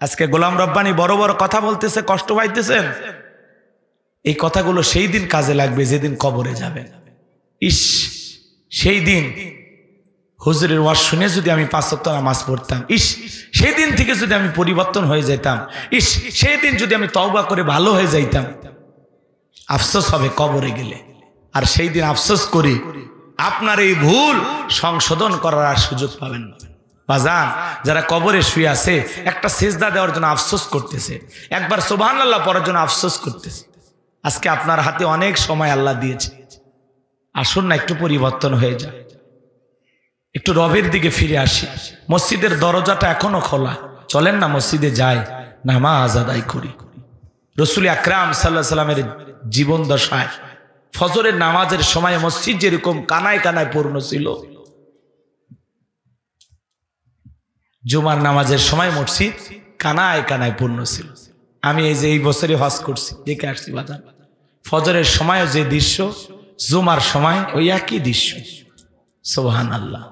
[SPEAKER 1] আজকে গোলাম রব্বানি বড় বড় কথা বলতেছে, কষ্ট পাইতেছেন, এই কথাগুলো সেই দিন কাজে লাগবে যেদিন কবরে যাবে। ইস, সেই দিন হুজুরের ওয়াজ শুনে যদি আমি 5 ওয়াক্ত নামাজ পড়তাম, ইস সেই দিন থেকে যদি আমি পরিবর্তন হয়ে যেতাম, ইস সেই দিন যদি আমি তওবা করে ভালো হয়ে যাইতাম। আফসোস হবে কবরে গেলে, আর সেই দিন আফসোস করি আপনার এই ভুল সংশোধন করার আর সুযোগ পাবেন না। বাজান, যারা কবরে শুয়ে আছে একটা সিজদা দেওয়ার জন্য আফসোস করতেছে, একবার সুবহানাল্লাহ পড়ার জন্য আফসোস করতেছে। আজকে আপনার হাতে অনেক সময় আল্লাহ দিয়েছে, আসুন না একটু পরিবর্তন হয়ে যায়, একটু রবের দিকে ফিরে আসি। মসজিদের দরজাটা এখনো খোলা, চলেন না মসজিদে যাই, নামাজ আদায় করি। রাসূল আকরাম সাল্লাল্লাহু আলাইহি সাল্লামের জীবন দশায় ফজরের নামাজের সময় মসজিদ যেরকম কানায় কানায় পূর্ণ ছিল, জুমার নামাজের সময় মসজিদ কানায় কানায় পূর্ণ ছিল। আমি এই যে এই বছরে হজ করছি, দেখে আসছি বাজার, ফজরের সময় যে দৃশ্য, জুমার সময় ওই একই দৃশ্য। সুবহানাল্লাহ।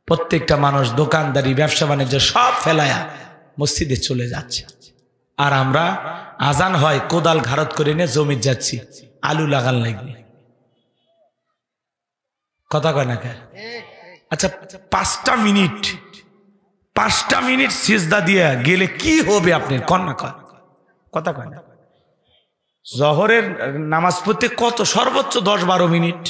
[SPEAKER 1] প্রত্যেকটা মানুষ দোকানদারি ব্যবসা বাণিজ্য সব ফেলায়া মসজিদে চলে যাচ্ছে, আর আমরা আজান হয় কোদাল ঘাড়ত করে নিয়ে জমি যাচ্ছি আলু লাগান লাগবে। কথা কয় না কে? আচ্ছা 5টা মিনিট সিজদা দিয়ে গেলে কি হবে আপনি কন্যা কয়? কথা কয় না? জহরের নামাজ পড়তে কত সর্বোচ্চ 10-12 মিনিট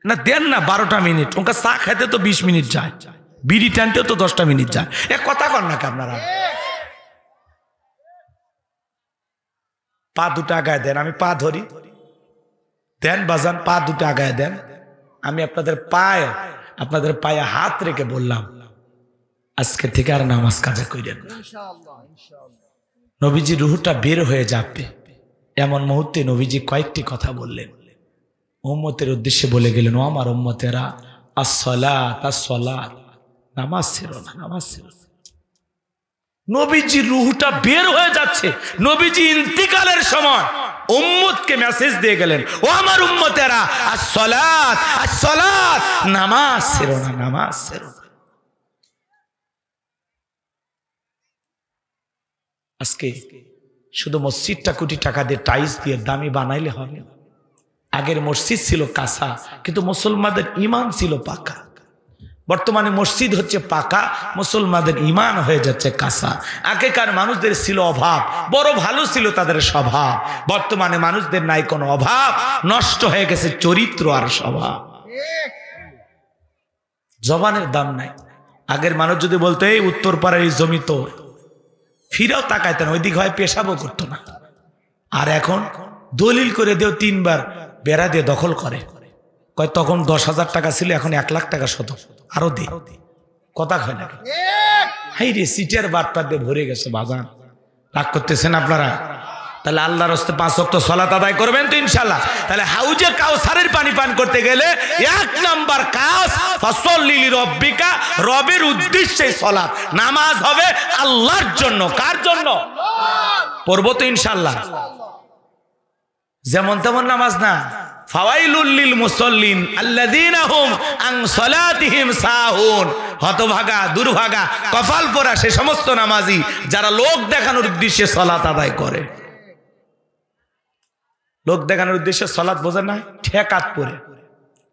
[SPEAKER 1] না দেন না, 12টা মিনিট। ওকে চা খাইতে তো 20 মিনিট যায়, বিড়ি টানতেও তো 10টা মিনিট যায়। এ কথা কন না কে আপনারা? পা 2টা আগায় দেন, আমি পা ধরি, দেন বাজান, পা 2টা আগায় দেন। আমি আপনাদের পায়ে হাত রেখে বললাম, আজকে থেকে আর নামাজ কাজা কইরেন না। নবীজি রুহটা বের হয়ে যাবে, এমন মুহূর্তে নবীজি কয়েকটি কথা বললেন, উম্মতের উদ্দেশ্যে বলে গেলেন, ও আমার উম্মতেরা, আসসালাত আসসালাত, নামাজ ছেড়ো না, নামাজ ছেড়ো না। নবীজি রুহটা বের হয়ে যাচ্ছে, নবীজি ইন্তিকালের সময় উম্মতকে মেসেজ দিয়ে গেলেন, ও আমার উম্মতেরা, আসসালাত আসসালাত, নামাজ ছেড়ো না, নামাজ ছেড়ো না। আজকে শুধু মসজিদটা কোটি টাকা দিয়ে টাইলস দিয়ে দামি বানাইলে হবে না। আগের মসজিদ ছিল কাঁচা, কিন্তু মুসলমানদের ঈমান ছিল পাকা। বর্তমানে মসজিদ হচ্ছে পাকা, মুসলমানদের ঈমান হয়ে যাচ্ছে কাঁচা। আগেকার মানুষদের ছিল অভাব, বড় ভালো ছিল তাদের স্বভাব। বর্তমানে মানুষদের নাই কোনো অভাব, নষ্ট হয়ে গেছে চরিত্র আর স্বভাব। জবানের দাম নাই। আগের মানুষ যদি বলতো এই উত্তর পাড়ার এই জমি তোর, ফিরেও তাকাইতেন, ওই দিক হয় পেশাবও করতো না। আর এখন দলিল করে দেও, 3 বার বেড়া দিয়ে দখল করে, কয় তখন 10,000 টাকা ছিল, এখন 1 লাখ টাকা শত আরো দে, কথা হয় না। হাই রে, সিটের বাটপা দিয়ে ভরে গেছে বাজার। রাগ করতেছেন আপনারা? তাহলে আল্লাহর রাস্তে 5 ওয়াক্ত সালাত আদায় করবেন তো ইনশাআল্লাহ। তাহলে হাউজে কাউসারের পানি পান করতে গেলে 1 নাম্বার কাজ, ফাসাল্লি লিরাব্বিকা, রবের উদ্দেশ্যে সালাত, নামাজ হবে আল্লাহর জন্য। কার জন্য? পড়ব তো ইনশাআল্লাহ। যেমন তেমন নামাজ না। ফাওয়াইলুল লিল মুসাল্লিন আল্লাযীনা হুম আন সালাতিহিম সাহুন। হতভাগা, দুর্ভাগা, কপাল পোড়া সে সমস্ত নামাজি যারা লোক দেখানোর উদ্দেশ্যে সালাত আদায় করে। লোক দেখানোর উদ্দেশ্যে সালাত বোঝেন না, ঠেকাত পড়ে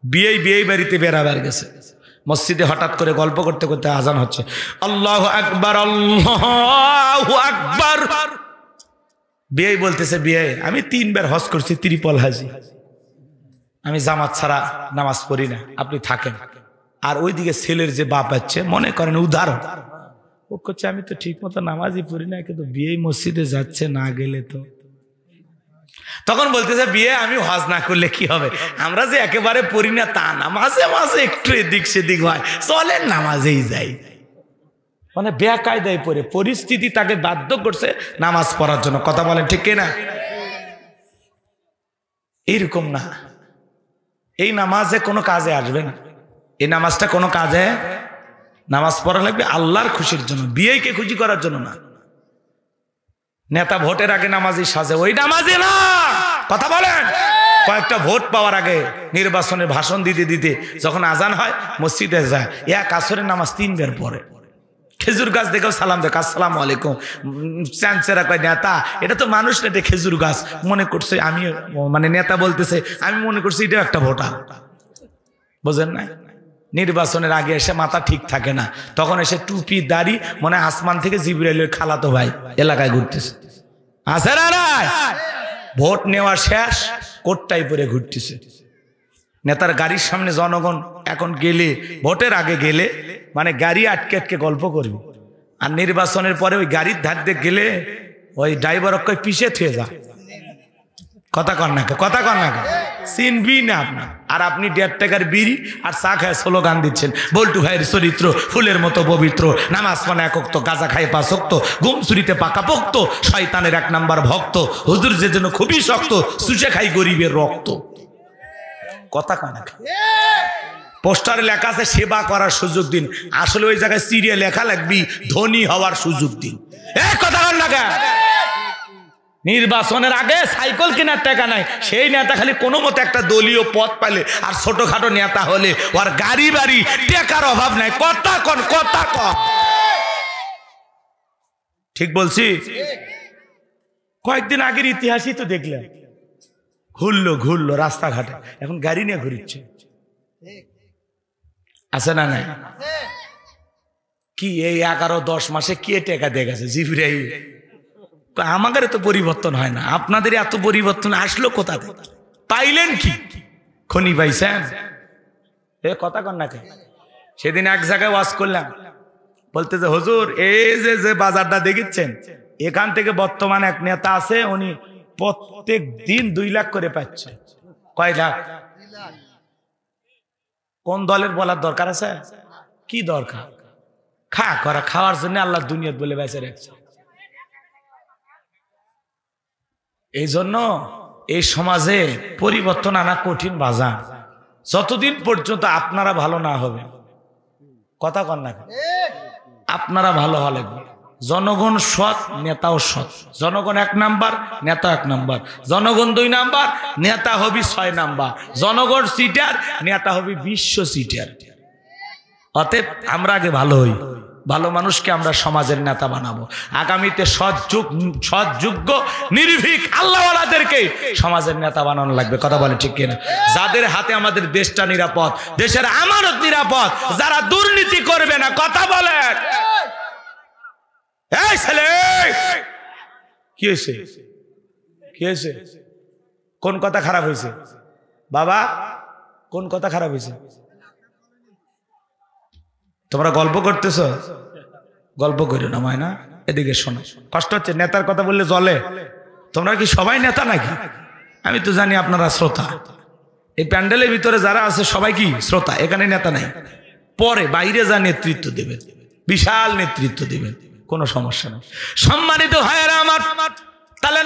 [SPEAKER 1] বিয়ে বাড়িতে বেড়াবার গেছে, মসজিদে হঠাৎ করে গল্প করতে করতে আজান হচ্ছে, আল্লাহু আকবার, আল্লাহু আকবার। বিয়ে বলতেছে, বিয়ে আমি 3 বার হজ করছি, ত্রিপল হাজি, আমি জামাত ছাড়া নামাজ পড়ি না, আপনি থাকেন। আর ওইদিকে ছেলের যে বাপ আছে, মনে করেন উদাহরণ, ও করছে আমি তো ঠিক মতো নামাজই পড়ি না, কিন্তু বিয়ে মসজিদে যাচ্ছে, না গেলে তো। তখন বলতেছে, বিয়ে আমি হজ না করলে কি হবে, আমরা যে একেবারে পড়ি না তা না, মাঝে মাঝে একটু এদিক সেদিক হয়, চলেন নামাজেই যাই। মানে বেকায়দায় পড়ে পরিস্থিতি তাকে বাধ্য করছে নামাজ পড়ার জন্য। কথা বলেন ঠিক কিনা? এইরকম না, এই নামাজে কোনো কাজে আসবে না, এই নামাজটা কোনো কাজে, নামাজ পড়া লাগবে আল্লাহর খুশির জন্য, বিয়েকে খুশি করার জন্য না। নেতা ভোটের আগে নামাজি সাজে, ওই নামাজি না। কথা বলেন। কয়েকটা ভোট পাওয়ার আগে নির্বাচনের ভাষণ দিতে দিতে যখন আজান হয় মসজিদে যায়, আসরের নামাজ 3 বার পড়ে। খেজুর গাছ দেখেও সালাম দেখ, আসসালামু আলাইকুম। চাঞ্চেরা কয় নেতা, এটা তো মানুষ না, এটা খেজুর গাছ। মনে করছে আমি, মানে নেতা বলতেছে, আমি মনে করছি এটা একটা ভোটার। বোঝেন না? নির্বাচনের আগে এসে মাথা ঠিক থাকে না, তখন এসে টুপি দাড়ি, মনে আসমান থেকে জিবরাইলের খালাতো ভাই এলাকায় ঘুরতেছে। আছে না নাই? ভোট নেওয়া শেষ, কোটটাই পরে ঘুরতেছে। নেতার গাড়ির সামনে জনগণ এখন গেলে, ভোটের আগে গেলে মানে গাড়ি আটকে আটকে গল্প করবে, আর নির্বাচনের পরে ওই গাড়ির ধার দিয়ে গেলে ওই ড্রাইভার অক্ষয় পিছিয়ে থুয়ে যা। কথা কন না, কথা কন না, চিনবি না আপনার। আর আপনি 1.5 টাকার বিড়ি আর চা খায় স্লোগান দিচ্ছেন, বল্টু ভাইয়ের চরিত্র ফুলের মতো পবিত্র, নামাজ মানে 1 ওয়াক্ত, গাঁজা খায় 5 ওয়াক্ত, ঘুম চুরিতে পাকা পোক্ত, শয়তানের 1 নাম্বার ভক্ত, হুজুর যে জন্য খুবই শক্ত, সুচে খাই গরিবের রক্ত। কথা কন না। পোস্টারে লেখা আছে সেবা করার সুযোগ দিন, আসলে ওই জায়গায় সিরিয়াল লেখা লাগবি ধনী হওয়ার সুযোগ দিন। কথা কন না। নির্বাচনের আগে সাইকেল কেনার টাকা নাই, সেই নেতা খালি কোনো মতো একটা দলীয় পদ পাইলে, আর ছোটখাটো নেতা হলে ওর গাড়ি বাড়ি টাকার অভাব নাই। কথা কন, কথা কন। ঠিক বলছি? কয়েকদিন আগের ইতিহাসই তো দেখলাম, ঘুরলো রাস্তাঘাটে, এখন গাড়ি নিয়ে ঘুরিচ্ছে। আছে না নাই? কি এই 11-10 মাসে কে টাকা দিয়ে গেছে? জিবরাইল। আমাদের তো পরিবর্তন হয় না, আপনাদের এত পরিবর্তন আসলো কোথা থেকে? পাইলেন কি? খনি পাইছেন? কথা কন না। সেদিন এক জায়গায় ওয়াজ করলাম, বলতে যে হুজুর এই যে বাজারটা দেখেছেন, এখান থেকে বর্তমানে এক নেতা আছে, উনি প্রত্যেক দিন 2 লাখ করে পাচ্ছে। কয় লাখ? কোন দলের বলার দরকার আছে? কি দরকার? খাওয়ার জন্য আল্লাহ দুনিয়া বলে বেঁচে রাখছে। এই জন্য এই সমাজে পরিবর্তন আনা কঠিন বাজার। যতদিন পর্যন্ত আপনারা ভালো না হবে, কথা কন না, আপনারা ভালো হলে জনগণ সৎ, নেতাও সৎ। জনগণ 1 নাম্বার, নেতা 1 নাম্বার। জনগণ 2 নাম্বার, নেতা হবি 6 নাম্বার। জনগণ সিটার, নেতা হবি বিশ্ব সিটার। অতএব আমরা আগে ভালো হই, ভালো মানুষকে আমরা সমাজের নেতা বানাবো। আগামীতে সৎ যোগ্য নির্ভীক আল্লাহওয়ালাদেরকে সমাজের নেতা বানানো লাগবে। কথা বলে ঠিক কিনা? যাদের হাতে আমাদের দেশটা নিরাপদ, দেশের আমানত নিরাপদ, যারা দুর্নীতি করবে না। কথা বলেন। এই ছেলে কি হয়েছে? কি হয়েছে? কোন কথা খারাপ হয়েছে বাবা? কোন কথা খারাপ হয়েছে? তোমরা গল্প করতেছ? গল্প করো না মায় না, এদিকে শোনো। কষ্ট হচ্ছে? নেতার কথা বললে জলে? তোমরা কি সবাই নেতা নাকি? আমি তো জানি আপনারা শ্রোতা। এই প্যান্ডেলের ভিতরে যারা আছে সবাই কি শ্রোতা? এখানে নেতা নাই। পরে বাইরে যা নেতৃত্ব দেবেন, বিশাল নেতৃত্ব দেবেন, কোনো সমস্যা নেই। সম্মানিত ভাইয়েরা আমার, তাহলে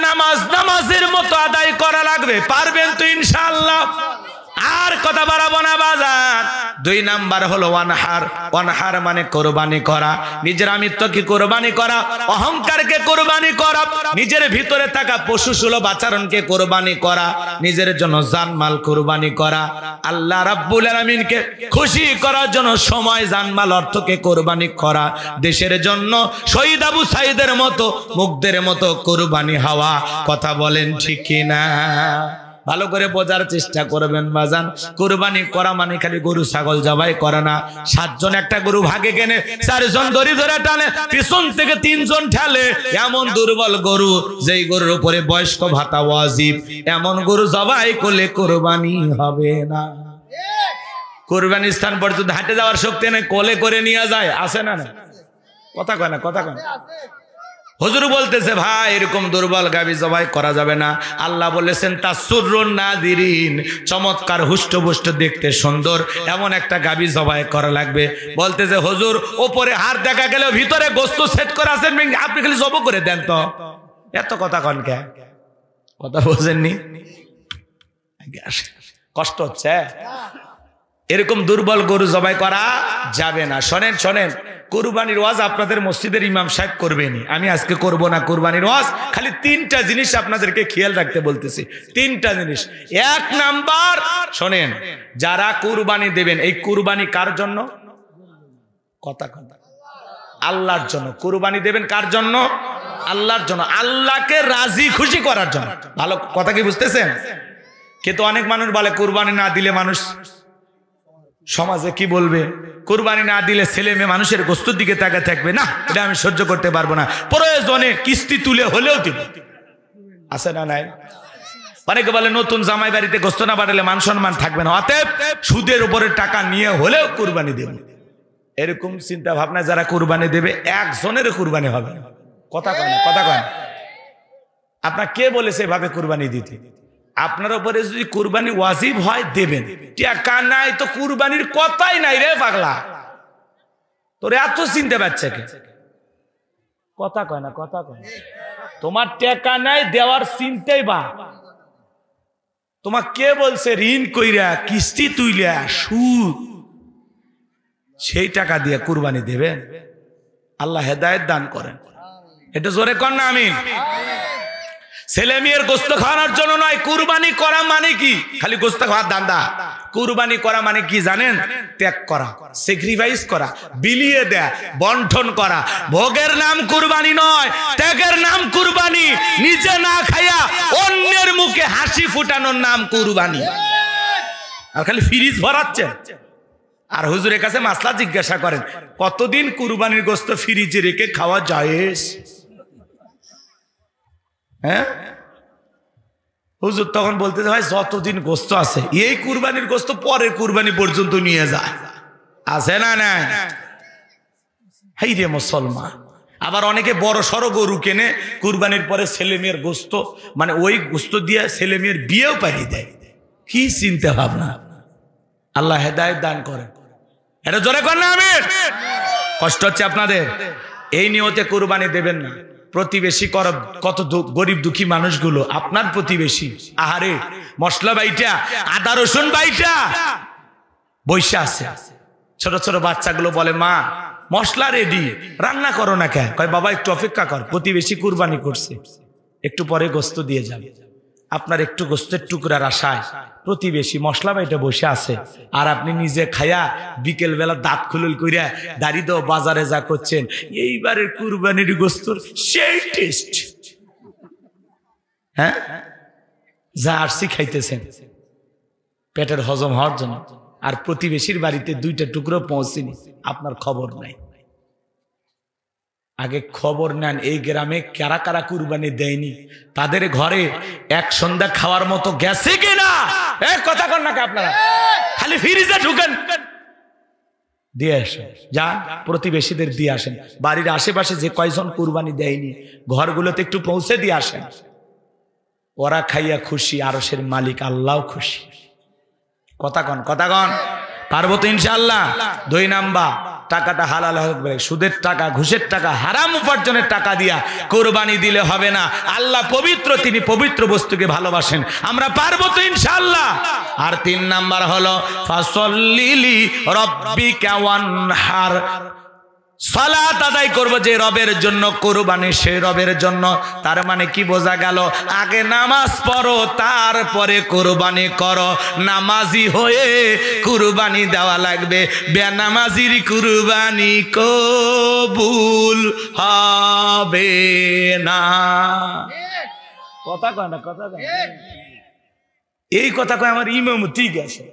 [SPEAKER 1] নামাজের মতো আদায় করা লাগবে। পারবেন তো ইনশাআল্লাহ? আর কথা বাড়াবো না বাজার। 2 নাম্বার হলো ওয়ানহার। ওয়ানহার মানে কোরবানি করা। নিজের আমিত্বকে কোরবানি করা, অহংকারকে কোরবানি করা, নিজের ভিতরে থাকা পশু সুলভ আচরণকে কোরবানি করা, নিজের জন্য জানমাল কোরবানি করা, আল্লাহ রাব্বুল আলামিনকে খুশি করার জন্য সময়, জানমাল, অর্থকে কোরবানি করা, দেশের জন্য শহীদ আবু সাইদের মতো, মুগ্ধের মতো কোরবানি হওয়া। কথা বলেন ঠিক কিনা? ভালো করে বোঝার চেষ্টা করবেন বাজান। কুরবানি করা মানে খালি গরু ছাগল জবাই করা না। 7 জন একটা গরু ভাগে কেনে, 4 জন দড়ি ধরে টানে, পিছন থেকে 3 জন ঠেলে। এমন দুর্বল গরু, যেই গরুর উপরে বয়স্ক ভাতা ওয়াজিব, এমন গরু জবাই করলে কুরবানি হবে না। কুরবানি স্থান পর্যন্ত হাঁটে যাওয়ার শক্তি নেই, কোলে করে নিয়ে যায়, আছে না? না কথা কয় না, কথা কয়। হুজুর বলতেছে ভাই এরকম দুর্বল গাভী জবাই করা যাবে না। আল্লাহ বলেছেন তাসুরুন নাদিরিন, চমৎকার হুষ্টপুষ্ট দেখতে সুন্দর এমন একটা গাভী জবাই করা লাগবে। বলতেছে হুজুর উপরে হাড় দেখা গেলে ভিতরে গোশত সেট করা আছে, আপনি খালি জব করে দেন তো। এত কথা কন কে? কথা বোঝেননি? কষ্ট হচ্ছে? এরকম দুর্বল গরু জবাই করা যাবে না। শোনেন শোনেন, কুরবানির ওয়াজ আপনাদের মসজিদের ইমাম সাহেব করবেনি, আমি আজকে করব না কুরবানির ওয়াজ। খালি 3টা জিনিস আপনাদেরকে খেয়াল রাখতে বলতেছি, 3টা জিনিস। 1 নাম্বার শোনেন, যারা কুরবানি দেবেন, এই কুরবানি কার জন্য? কথা কথা আল্লাহর জন্য। কুরবানি দেবেন কার জন্য? আল্লাহর জন্য, আল্লাহকে রাজি খুশি করার জন্য। ভালো কথা কি বুঝতেছেন? কিন্তু অনেক মানুষ বলে কুরবানি না দিলে মানুষ সমাজে কি বলবে, কুরবানি না দিলে ছেলে মেয়ে মানুষের গোশতের দিকে তাকিয়ে থাকবে, না এটা আমি সহ্য করতে পারবো না, প্রয়োজনে কিস্তি তুলে হলেও দিব। আছে না নাই? অনেকে বলে নতুন জামাই বাড়িতে গোশত না পাঠালে মান সম্মান থাকবে না, অতএব সুদের উপরে টাকা নিয়ে হলেও কুরবানি দেব। এরকম চিন্তা ভাবনা যারা কুরবানি দেবে, একজনের কুরবানি হবে না। কথা কয় না, কথা কয় না। আপনার কে বলেছে এভাবে কুরবানি দিতে? আপনার উপরে যদি কুরবানি ওয়াজিব হয় দেবেন, টাকা নাই তো কুরবানির কথাই নাই রে পাগলা। তোর এত চিনতে পারছে কে? কথা কয় না, কথা কয় না। তোমার টাকা নাই দেওয়ার চিন্তাই বা। তোমার কে বলছে ঋণ কইরা কিস্তি তুইলা সুদ সেই টাকা দিয়ে কুরবানি দেবেন? আল্লাহ হেদায়েত দান করেন। এটা জোরে কর না আমিন। ছেলে মেয়ের গোশত খাওয়ানোর জন্য নয়, কুরবানি করা মানে কি? খালি গোশত খাওয়ার দান্দা? কুরবানি করা মানে কি জানেন? ত্যাগ করা, স্যাক্রিফাইস করা, বিলিয়ে দেয়া, বন্টন করা। ভোগের নাম কুরবানি নয়, ত্যাগের নাম কুরবানি। নিজে না খাইয়া অন্যের মুখে হাসি ফুটানোর নাম কুরবানি। আর খালি ফ্রিজ ভরাচ্ছে। আর হুজুরের কাছে মাসলা জিজ্ঞাসা করেন, কতদিন কুরবানির গোশত ফ্রিজে রেখে খাওয়া জায়েজ? হ্যাঁ, হুজুর তখন বলতে ভাই যতদিন গোশত আছে, এই কুরবানির গোশত পরের কুরবানি পর্যন্ত নিয়ে যায়, আছে না? না হাই রে মুসলমান। আবার অনেকে বড় সড়ো গরু কেনে, কুরবানির পরে ছেলে মেয়ের গোশত, মানে ওই গোশত দিয়ে ছেলে মেয়ের বিয়েও পাঠিয়ে দেয়। কি চিন্তা ভাবনা! আল্লাহ হেদায়েত দান করেন। এটা জোরে কর না আমিন। কষ্ট হচ্ছে আপনাদের? এই নিয়তে কুরবানি দেবেন না। প্রতিবেশী কত গরিব দুঃখী মানুষগুলো আপনার প্রতিবেশী, আহারে মশলা বাইটা আদা রসুন বাইটা বৈশা আছে। ছোট ছোট বাচ্চাগুলো বলে মা মশলা রেডি, রান্না করো না কেন? কয় বাবা একটু অপেক্ষা কর, প্রতিবেশী কুরবানি করছে, একটু পরে গোস্ত দিয়ে যাবে। আপনার একটু গোস্তের টুকরার আশায় প্রতিবেশী মশলা বাইটা বসে আছে, আর আপনি নিজে খায়া বিকেল বেলা দাঁত খুলুল কইরা দাড়ি দাও বাজারে যা করছেন, এইবারের কুরবানির গোস্তর সেই টেস্ট, হ্যাঁ যা আরসি খাইতেছেন পেটের হজম হওয়ার জন্য, আর প্রতিবেশীর বাড়িতে 2টা টুকরো পৌঁছেনি, আপনার খবর নাই। আগে খবর নেন এই গ্রামে কারা কারা কুরবানি দেয়নি, তাদের ঘরে এক সন্ধ্যা খাওয়ার মতো গেছে কিনা? কথা কন নাকি আপনারা? খালি ফ্রিজে ঢুকেন, দিয়ে আসেন, যান প্রতিবেশীদের দিয়ে আসেন। বাড়ির আশেপাশে যে কয়জন কুরবানি দেয়নি ঘরগুলোতে একটু পৌঁছে দিয়ে আসেন। ওরা খাইয়া খুশি, আরশের মালিক আল্লাহ খুশি। কথা কন, কথা কন, পারবো তো ইনশাআল্লাহ। 2 নাম্বার, টাকাটা হালাল হবে, সুদের টাকা ঘুষের টাকা হারাম উপার্জনের টাকা দিয়া কুরবানি দিলে হবে না। আল্লাহ পবিত্র, তিনি পবিত্র বস্তুকে ভালোবাসেন, আমরা পারবো তো ইনশাআল্লাহ। আর 3 নাম্বার হলো ফাসল্লিলি রাব্বিকা ওয়ানহার, সালাত আদায় করবো যে রবের জন্য কুরবানি, সেই রবের জন্য। তার মানে কি বোঝা গেল? আগে নামাজ পড়ো, তারপরে কুরবানি করো। নামাজি হয়ে কুরবানি দেওয়া লাগবে, বেনামাজির কুরবানি কবুল হবে না। কথা কয় না, কথা কয়, এই কথা কয় আমার ইমাম, ঠিক আছে।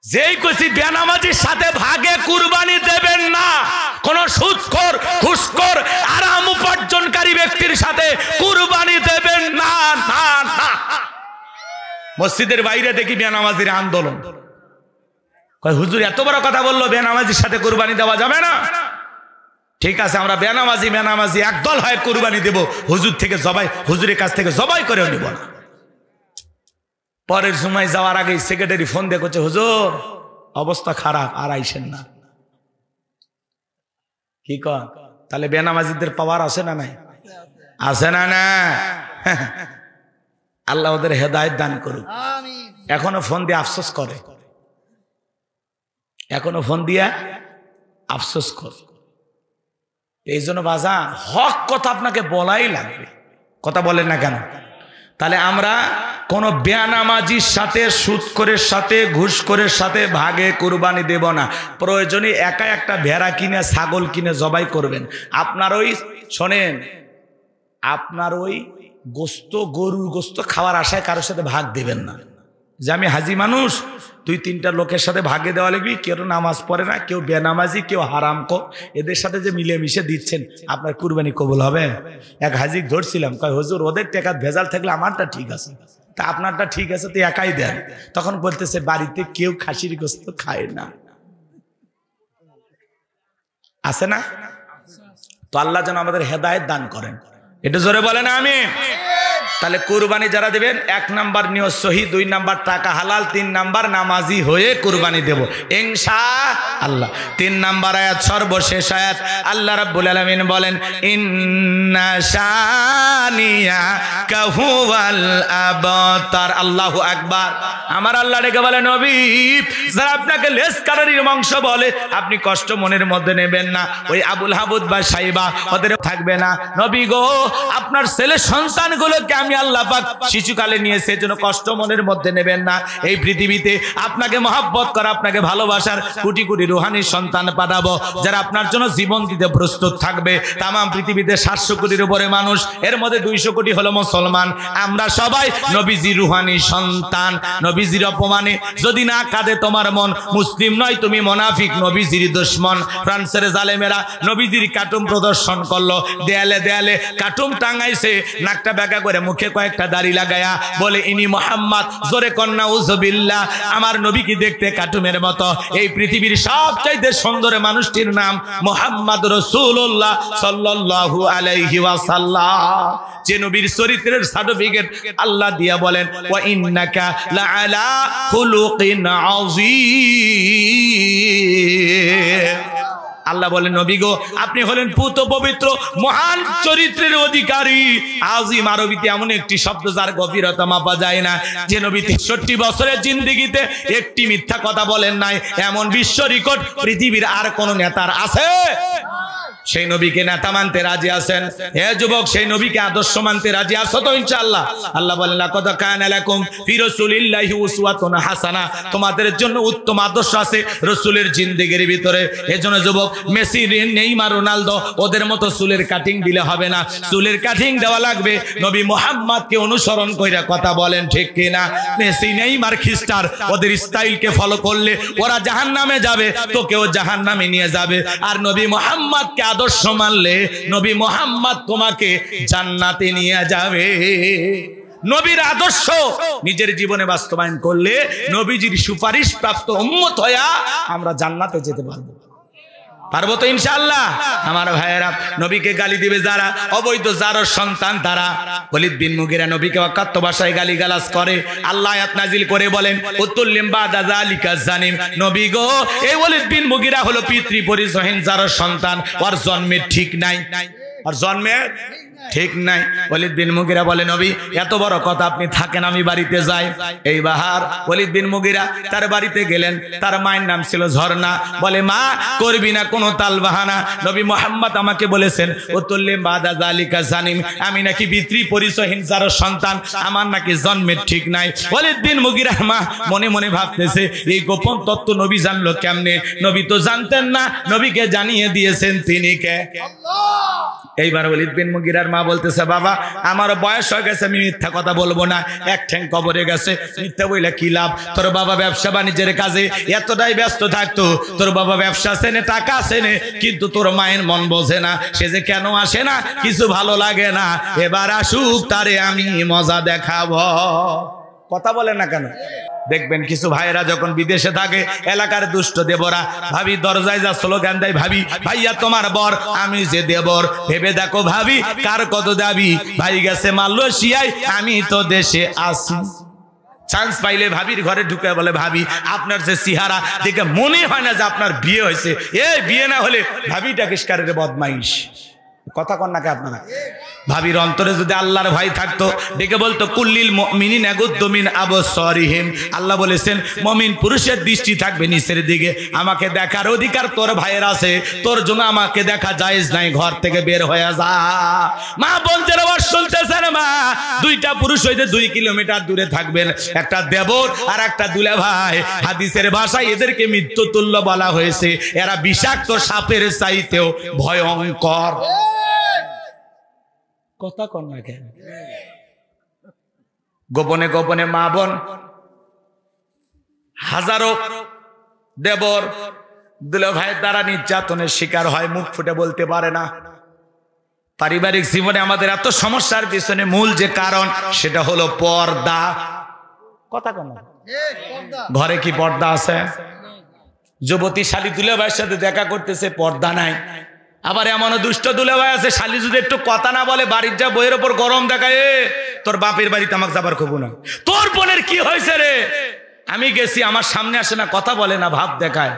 [SPEAKER 1] যেই কইছি বেনামাজির সাথে ভাগে কুরবানি দেবেন না, কোন সুদখোর ঘুষখোর আরাম উপার্জনকারী ব্যক্তির সাথে কুরবানি দেবেন না, না না। মসজিদের বাইরে দেখি বেনামাজির আন্দোলন, কয় হুজুর এত বড় কথা বললো বেনামাজির সাথে কুরবানি দেওয়া যাবে না। ঠিক আছে, আমরা বেনামাজি একদল হয় কুরবানি দেব, হুজুর থেকে জবাই, হুজুরের কাছ থেকে জবাই করেও নিব না। পরের সময় যাওয়ার আগে সেক্রেটারি ফোন দিয়ে করছে হুজুর অবস্থা খারাপ, আর আইসেন না। কি কর? তাহলে বেনামাজিদের পাওয়ার আছে না নাই? আছে না? না, আল্লাহ ওদের হেদায়েত দান করুক। এখনো ফোন দিয়ে আফসোস করে, এখনো ফোন দিয়া আফসোস করে। এই জন্য বাজার হক কথা আপনাকে বলাই লাগবে, কথা বলেন না কেন? তাহলে আমরা কোন বেনামাজির সাথে, সুদখোরের সাথে, ঘুষখোরের সাথে ভাগে কুরবানি দেব না। প্রয়োজনে একা একটা ভেড়া কিনে, ছাগল কিনে জবাই করবেন। আপনার ওই শোনেন, আপনার ওই গোস্ত, গরুর গোস্ত খাওয়ার আশায় কারোর সাথে ভাগ দেবেন না। যে আমি হাজি মানুষ, 2-3টা লোকের সাথে ভাগে দেওয়া লাগবে। কেউ নামাজ পড়ে না, কেউ বেনামাজি, কেউ হারামখোর, এদের সাথে যে মিলেমিশে দিচ্ছেন, আপনার কুরবানি কবুল হবে? এক হাজি ধরছিলাম, কয় হুজুর ওদের টাকা ভেজাল থাকলে আমারটা ঠিক আছে, তা আপনারটা ঠিক আছে তো একাই দেন। তখন বলতেছে বাড়িতে কেউ খাসির গোস্ত খায় না, আছে না? তো আল্লাহ যেন আমাদের হেদায়েত দান করেন, এটা জোরে বলেন আমিন। তাহলে কুরবানি যারা দেবেন, 1 নাম্বার নিয়ত সহি, 2 নাম্বার টাকা হালাল, 3 নাম্বার নামাজি হয়ে কুরবানি দেব ইনশাআল্লাহ। 3 নাম্বার আয়াত, সর্বশেষ আয়াত, আল্লাহ রাব্বুল আলামিন বলেন ইন্না শানিয়াকা হুয়াল আবতার। আল্লাহু আকবার। আমার আল্লাহ ডেকে বলে নবী, যারা আপনাকে লেসকারির মাংস বলে, আপনি কষ্ট মনের মধ্যে নেবেন না। ওই আবুল হাবুদ বা সাইবা ওদের থাকবে না। নবী গো, আপনার ছেলে সন্তানগুলোকে আমি আল্লাহ পাক শিশুকালে নিয়েছে, এজন্য কষ্ট মনের মধ্যে নেবেন না। এই পৃথিবীতে আপনাকে মহব্বত করা, আপনাকে ভালোবাসার কোটি কোটি রুহানি সন্তান পাঠাবো, যারা আপনার জন্য জীবন দিতে প্রস্তুত থাকবে। তাম পৃথিবীতে 700 কোটির উপরে মানুষ, এর মধ্যে 200 কোটি হলো মুসলমান। আমরা সবাই নবীজির রুহানি সন্তান। নবীজির অপমানে যদি না কাঁদে তোমার মন, মুসলিম নয় তুমি মুনাফিক, নবীজির দুশমন। ফ্রান্সের জালেমেরা নবীজির কার্টুন প্রদর্শন করলো, দেয়ালে দেয়ালে কার্টুন টাঙাইছে, নাকটা বেঁকা করে, মুখে কয়েকটা দাড়ি লাগায়া বলে ইনি মুহাম্মদ। জোরে কন্যা উযবিল্লাহ। আমার নবীকে দেখতে কার্টুনের মতো। এই পৃথিবীর সবচাইতে সুন্দর মানুষটির নাম মুহাম্মদ রাসূলুল্লাহ সাল্লাল্লাহু আলাইহি ওয়াসাল্লাম। যে নবীর চরিত্রের সার্টিফিকেট আল্লাহ দিয়া বলেন ওয়া ইন্নাকা লাআলা খুলুকিন আযীম। আল্লাহ বলেন নবী গো আপনি হলেন পুত পবিত্র মহান চরিত্রের অধিকারী। আজিম আরবিতে এমন একটি শব্দ যার গভীরতা মাপা যায় না। যে নবী 63 বছরের জিন্দেগিতে একটি মিথ্যা কথা বলেন নাই, এমন বিশ্ব রেকর্ড পৃথিবীর আর কোন নেতার আছে? সেই নবীকে নেতা মানতে রাজি আছেন? হে যুবক, সেই নবীকে আদর্শ মানতে রাজি আছো তো ইনশাআল্লাহ? আল্লাহ বলেন লাকাদ কানা লাকুম ফি রাসূলিল্লাহি উসওয়াতুন হাসানা, তোমাদের জন্য উত্তম আদর্শ আছে রাসূলের জিন্দেগির ভিতরে। এজন্য যুবক, মেসি, নেইমার, রোনালদো ওদের মতো চুলের কাটিং দিলে হবে না, চুলের কাটিং দেওয়া লাগবে নবী মুহাম্মদকে অনুসরণ কইরা। কথা বলেন ঠিক কিনা? মেসি, নেইমার খ্রিস্টান, ওদের স্টাইলকে ফলো করলে ওরা জাহান্নামে যাবে, তোকেও জাহান্নামে নিয়ে যাবে। আর নবী মুহাম্মদকে আদর্শ মানলে নবী মুহাম্মদ তোমাকে জান্নাতে নিয়ে যাবে। নবীর আদর্শ নিজের জীবনে বাস্তবায়ন করলে নবীজির সুপারিশ প্রাপ্ত উম্মত হইয়া আমরা জান্নাতে যেতে পারবো। পারবো তো ইনশাআল্লাহ? আমার ভাইয়েরা, নবীকে গালি দিবে যারা, অবৈধ যার সন্তান তারা। ওয়ালিদ বিন মুগিরা নবীকে অকাত্য ভাষায় গালিগালাজ করে। আল্লাহ আয়াত নাজিল করে বলেন উতুল্লিম বাদা যালিকা জানিম, নবী গো এই ওয়ালিদ বিন মুগিরা হলো পিতৃ পরিচয়হীন যার সন্তান, ওর জন্মের ঠিক নাই, ওর জন্মের ঠিক নাই। ওয়ালিদ বিন মুগিরা বলে নবী এত বড় কথা, আপনি থাকেন আমি বাড়িতে যাই। এই বাহার ওয়ালিদ বিন মুগিরা তার বাড়িতে গেলেন। তার মায়ের নাম ছিল ঝর্ণা। বলে মা করবি না কোনো তাল বাহানা, নবী মুহাম্মদ আমাকে বলেছেন উতুল্লিম বাদা যালিকা জানিম, আমি নাকি পিতৃ পরিচয়হীন যার সন্তান, আমার নাকি জন্মের ঠিক নাই। ওয়ালিদ বিন মুগিরা মা মনে মনে ভাবতেছে এই গোপন তত্ত্ব নবী জানলো কেমনে? নবী তো জানতেন না, নবীকে জানিয়ে দিয়েছেন তিনি কে? আল্লাহ। এইবার ওয়ালিদ বিন মুগিরার মা বলতেছে বাবা আমার বয়স হয়ে গেছে, আমি মিথ্যা কথা বলবো না, এক ঠ্যাং কবরে গেছে, মিথ্যা বইলে কি লাভ? তোর বাবা ব্যবসা বাণিজ্যের কাজে এতটাই ব্যস্ত থাকতো, তোর বাবা ব্যবসা সেনে টাকা সেনে, কিন্তু তোর মায়ের মন বোঝে না, সে যে কেন আসে না কিছু ভালো লাগে না, এবার আসুক তারে আমি মজা দেখাবো। কথা বলে না কেন? দেখবেন কিছু ভাইয়েরা যখন বিদেশে থাকে, এলাকার দুষ্ট দেবরা ভাবি দরজায় যা স্লোগান দেয়, ভাবি ভাইয়া তোমার বর, আমি যে দেবর, ভেবে দেখো ভাবি কার কত দাবি, ভাই গেছে মালয়েশিয়ায় আমি তো দেশে আসি। চান্স পাইলে ভাবির ঘরে ঢুকে বলে ভাবি আপনার যে চেহারা দেখে মনে হয় না যে আপনার বিয়ে হয়েছে, এই বিয়ে না হলে ভাবিটা কিসকারের বদমাইশ। কথা কন নাকি আপনারা? ভাবির অন্তরে যদি আল্লাহর ভয় থাকতো ডেকে বলতো কুল্লিল মুমিনিনা ইয়াগুদ্দু মিন আবসারিহিম, আল্লাহ বলেছেন মুমিন পুরুষের দৃষ্টি থাকবে নিচের দিকে। আমাকে দেখার অধিকার তোর ভাইয়ের আছে, তোর জন্য আমাকে দেখা জায়েজ নাই, ঘর থেকে বের হয়ে যা। মা বলছেন আবার শুনতেছেন মা, দুইটা পুরুষ হইতে 2 কিলোমিটার দূরে থাকবেন, একটা দেবর আর একটা দুলা ভাই। হাদিসের ভাষায় এদেরকে মৃত্যু তুল্য বলা হয়েছে, এরা বিষাক্ত সাপের চাইতেও ভয়ঙ্কর। কথা কন না কেন? গোপনে গোপনে মা বোন হাজারো দেবর দুলা ভাইয়ের দ্বারা নির্যাতনের শিকার হয়, মুখ ফুটে বলতে পারে না। পারিবারিক জীবনে আমাদের এত সমস্যার পিছনে মূল যে কারণ সেটা হলো পর্দা। কথা কন না? ঘরে কি পর্দা আছে? যুবতী শালী দুলা ভাইয়ের সাথে দেখা করতেছে, পর্দা নাই। আবার এমনও দুষ্ট দুলাভাই আছে, শালি যদি একটু কথা না বলে বাড়ির যা বইয়ের ওপর গরম দেখায়, তোর বাপের বাড়িতে আমাকে যাবার খবর না, তোর বোনের কি হয়েছে রে, আমি গেছি, আমার সামনে আসে না, কথা বলে না, ভাব দেখায়।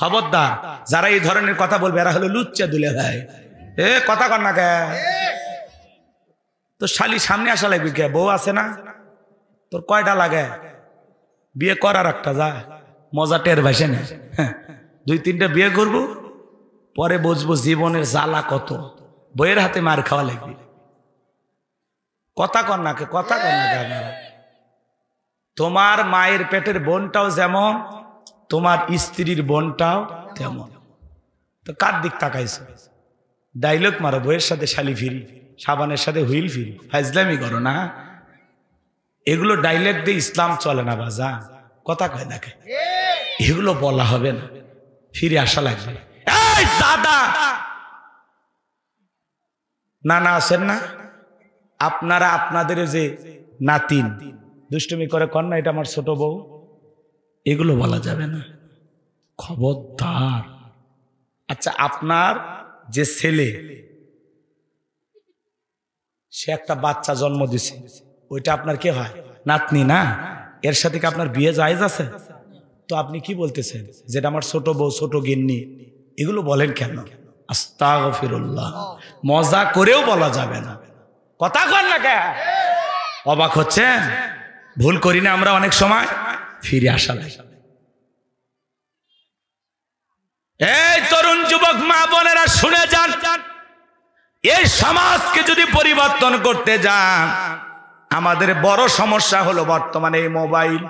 [SPEAKER 1] খবরদার, যারা এই ধরনের কথা বলবে এরা হলো লুচ্চা দুলাভাই। কথা কর না কে? তো শালি সামনে আসা লাগবে কে? বউ আছে না তোর? কয়টা লাগে? বিয়ে করার একটা যা মজা টের ভাসে না, 2-3টা বিয়ে করবো, পরে বুঝবো জীবনের জ্বালা কত, বইয়ের হাতে মার খাওয়া লাগবে। কথা কর না কে? কথা কর না কে? আপনারা তোমার মায়ের পেটের বোনটাও যেমন, তোমার স্ত্রীর বোনটাও তেমন। তো কার দিক তাকাইছো? ডাইলগ মারো, বইয়ের সাথে শালি ফিরি, সাবানের সাথে হুইল ফিরি, ফাইজলামি করো না। এগুলো ডাইলগ দিয়ে ইসলাম চলে না বাজা। কথা কয় না কে? এগুলো বলা হবে না, ফিরে আসা লাগবে। দাদা নানা আছেন না আপনারা, আপনাদের যে নাতিন দুষ্টুমি করে কন্যা, এটা আমার ছোট বউ, এগুলো বলা যাবে না, খবরদার। আচ্ছা আপনার যে ছেলে, সে একটা বাচ্চা জন্ম দিছে, ওইটা আপনার কে হয়? নাতনি না? এর সাথে কি আপনার বিয়ে জায়েজ আছে? তো আপনি কি বলতেছেন যেটা আমার ছোট বউ, ছোট গিন্নি, এগুলো বলেন কেন? আস্তাগফিরুল্লাহ। মজা করেও বলা যাবে না, কথা কন না কে? অবাক হচ্ছেন? ভুল করি না আমরা অনেক সময়? ফিরে আসা লাগে। এই তরুণ যুবক মা বোনেরা শুনে যান, এই সমাজকে যদি পরিবর্তন করতে যান, আমাদের বড় সমস্যা হলো বর্তমানে এই মোবাইল।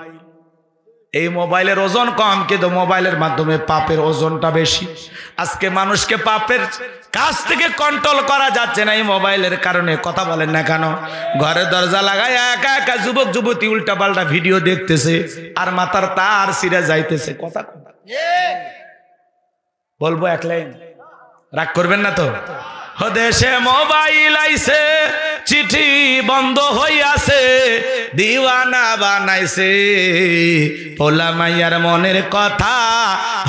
[SPEAKER 1] এই মোবাইলের ওজন কম, কিন্তু মোবাইলের মাধ্যমে পাপের ওজনটা বেশি। আজকে মানুষকে পাপের কাছ থেকে কন্ট্রোল করা যাচ্ছে না এই মোবাইলের কারণে। কথা বলেন না কেন? ঘরে দরজা লাগায় একা একা যুবক যুবতী উল্টা পাল্টা ভিডিও দেখতেছে, আর মাথার তার ছিঁড়ে যাইতেছে। কথা বলবো এক লাইন, রাগ করবেন না তো? দেশে মোবাইল আইছে, চিঠি বন্ধ হইয়াছে, দিওয়ানা বানাইছে, পোলা মাইয়ার মনের কথা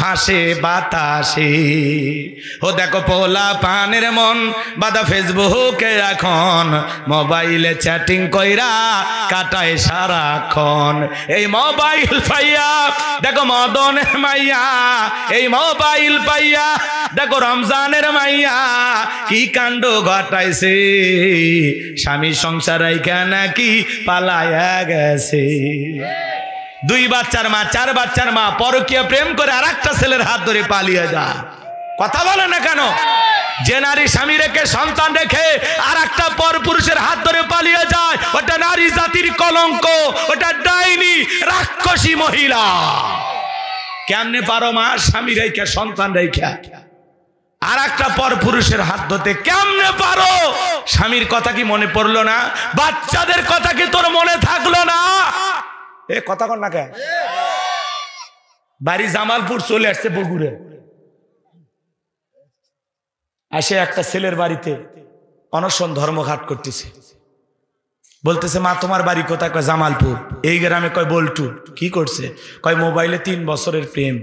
[SPEAKER 1] ভাসে বাতাসে। ও দেখো পোলা পানের মন বাদা ফেসবুকে এখন, মোবাইলে চ্যাটিং কইরা কাটায় সারাক্ষণ। এই মোবাইল পাইয়া দেখো মদনের মাইয়া, এই মোবাইল পাইয়া দেখো রমজানের মাইয়া কি কাণ্ড ঘটাইছে। স্বামী সংসার রাইখা নাকি পালায়া গেছে। 2 বাচ্চার মা, 4 বাচ্চার মা পরকীয়া প্রেম করে আর একটা ছেলের হাত ধরে পালিয়ে যায়। কথা বলে না কেন? যে নারী স্বামী রেখে সন্তান রেখে আর একটা পর পুরুষের হাত ধরে পালিয়ে যায়, ওটা নারী জাতির কলঙ্ক, ওটা ডাইনি রাক্ষসী মহিলা। কেমনে পারো মা স্বামী রেখে সন্তান রেখে আর একটা পর পুরুষের হাত ধরতে? কেমনে পারো? স্বামীর কথা কি মনে পড়লো না? বাচ্চাদের কথা কি তোর মনে থাকলো না? এ কথা কর না কে? বাড়ি জামালপুর চলে আসছে বগুড়ে, আসে একটা ছেলের বাড়িতে অনশন ধর্মঘাট করতেছে। বলতেছে মা তোমার বাড়ি কোথায়? কয় জামালপুর। এই গ্রামে? কয় বল্টু। কি করছে? কয় মোবাইলে 3 বছরের প্রেম।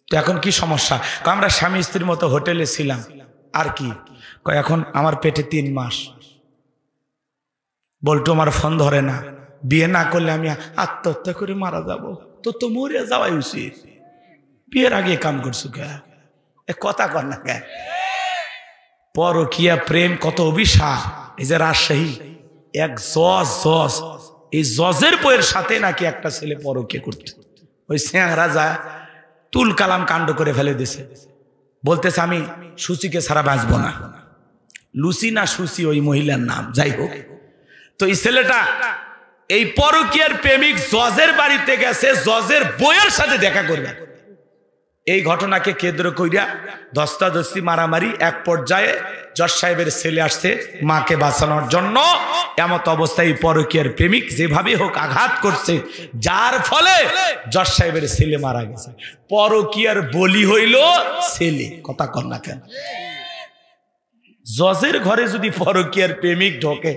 [SPEAKER 1] তো এখন কি সমস্যা? আমরা স্বামী স্ত্রীর মতো হোটেলে ছিলাম। আর কি? কয় এখন আমার পেটে 3 মাস। বল্টু আমার ফোন ধরে না, বিয়ে না করলে আমি আত্মহত্যা করে মারা যাব। তো মরে যাওয়াই উচিত। বিয়ের আগে কাম করছো কে? কথা কর না কে? পরকীয়া প্রেম কত অভিশাপ। এই যে রাজশাহী এক জজ, এই জজের বইয়ের সাথে নাকি একটা ছেলে পরকীয়া করতে, ওই স্যাংরা যায় তুল কালাম কাণ্ড করে ফেলে দিছে। বলতেছে আমি সুচিকে ছাড়া বাঁচবো না। লুসি না সুচি ওই মহিলার নাম, যাই হোক। তো এই ছেলেটা এই পরকীয়ার প্রেমিক জজের বাড়িতে গেছে জজের বইয়ের সাথে দেখা করবে। এই ঘটনাকে কেন্দ্র কইরা ধস্তাধস্তি মারামারি, এক পর্যায়ে জজ সাহেবের ছেলে আসছে মাকে বাঁচানোর জন্য। এমত অবস্থায় পরকীয়ার প্রেমিক যেভাবে হোক আঘাত করছে, যার ফলে জজ সাহেবের ছেলে মারা গেছে। পরকীয়ার বলি হইল ছেলে। কথা কর না কেন? জজের ঘরে যদি পরকীয়ার প্রেমিক ঢোকে,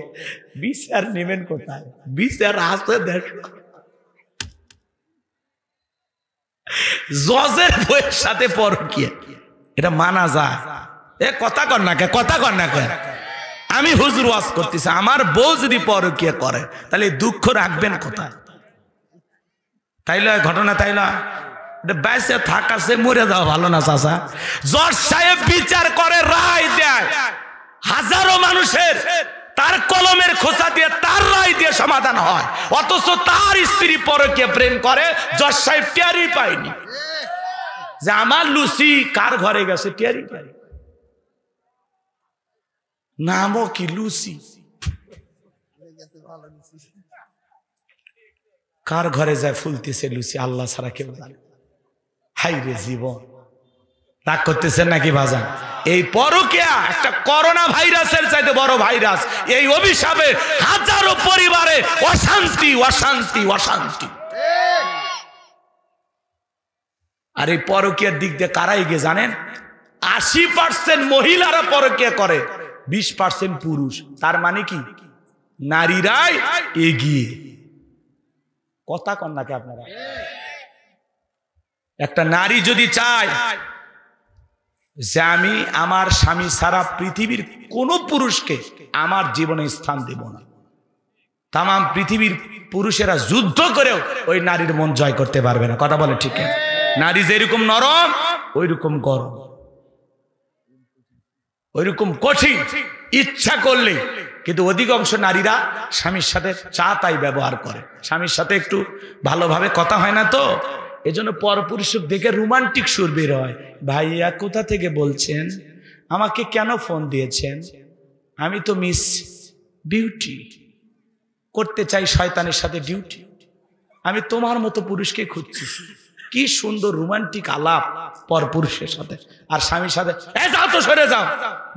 [SPEAKER 1] বিচার নেবেন কোথায়? বিচার আসতে দেখ জজের বইয়ের সাথে পরকীয়া, এটা মানা যায়? এ কথা কর না কে? কথা কর না কে? আমি হুজুর ওয়াজ করতেছি, আমার বউ যদি পরকীয়া করে তাহলে দুঃখ রাখবেন কোথায়? তাইলে ঘটনা তাইলে বেঁচে থাকাছে মরে যাওয়া ভালো না চাচা? জজ সাহেব বিচার করে, রায় দেয়, হাজারো মানুষের তার কলমের খোঁচা দিয়ে তার রায় দিয়ে সমাধান হয়, অথচ তার স্ত্রী পরকীয়া প্রেম করে, জজ সাহেব টেরই পায়নি যে আমার লুসি কার ঘরে গেছে। টেরই পায়, নামও কি লুসি, কার ঘরে যায় ফুলতেছে লুসি, আল্লাহ ছাড়া কেউ জানে। হাই রে জীবন, রাগ করতেছেন নাকি বাজান? এই পরকীয়া একটা করোনা ভাইরাসের চাইতে বড় ভাইরাস। এই অভিশাপে হাজারো পরিবারে অশান্তি অশান্তি অশান্তি। আর এই পরকীয়ার দিক দিয়ে কারা এগিয়ে জানেন? 80% মহিলারা পরকীয়া করে, 20% পুরুষ। তার মানে কি? নারীরাই এগিয়ে। কথা কন নাকি আপনারা? একটা নারী যদি চায় যে আমি আমার স্বামী ছাড়া পৃথিবীর কোন পুরুষকে আমার জীবনে স্থান দেব না, তাম পৃথিবীর পুরুষেরা যুদ্ধ করেও ওই নারীর মন জয় করতে পারবে না। কথা বলে ঠিক? নারী যেরকম নরম ওইরকম গরম, ওইরকম কঠিন ইচ্ছা করলে। কিন্তু অধিকাংশ নারীরা স্বামীর সাথে চা তাই ব্যবহার করে, স্বামীর সাথে একটু ভালোভাবে কথা হয় না, তো এজন্য পরপুরুষ দেখে রোমান্টিক সুর বের হয়। ভাইয়া কোথা থেকে বলছেন, আমাকে কেন ফোন দিয়েছেন? আমি তো মিস বিউটি, করতে চাই শয়তানের সাথে ডিউটি, আমি তোমার মতো পুরুষকে খুঁজছি। কি সুন্দর রোমান্টিক আলাপ পরপুরুষের সাথে। আর স্বামীর সাথে যাও তো, সরে যাও,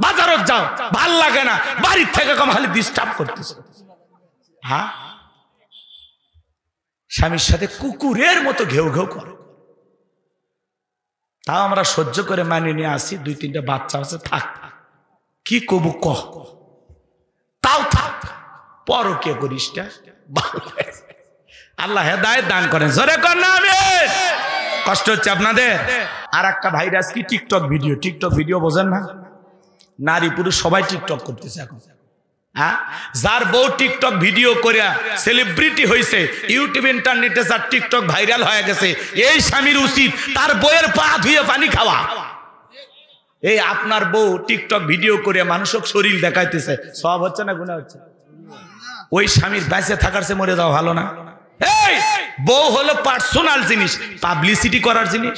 [SPEAKER 1] বাজারত যাও, ভাল লাগে না, বাড়ির থেকে কম খালি ডিস্টার্ব করতেছে। হ্যাঁ, স্বামীর সাথে কুকুরের মতো ঘেউ ঘেউ করে। তাও আমরা সহ্য করে মানিয়ে নিয়ে আসি, 2-3টা বাচ্চা আছে, থাক, কি কবু কহ, তাও থাক, পরকে করিস না। আল্লাহ হেদায়েত দান করেন, জোরে কর না আমিন। কষ্ট হচ্ছে আপনাদের। আর একটা ভাইরাস কি টিকটক ভিডিও। টিকটক ভিডিও বোঝেন না? নারী পুরুষ সবাই টিকটক করতেছে এখন। হ্যাঁ, যার বউ টিকটক ভিডিও করে সেলিব্রিটি হয়েছে, ইউটিউব ইন্টারনেটে যার টিকটক ভাইরাল হয়ে গেছে, এই স্বামীর উচিত তার বউয়ের পা ধুয়ে পানি খাওয়া। এই আপনার বউ টিকটক ভিডিও করে মানুষক শরীর দেখাইতেছে, সব হচ্ছে না গুনাহ হচ্ছে? ওই স্বামীর বেঁচে থাকার চেয়ে মরে যাওয়া ভালো না? এই বউ হলো পার্সোনাল জিনিস, পাবলিসিটি করার জিনিস।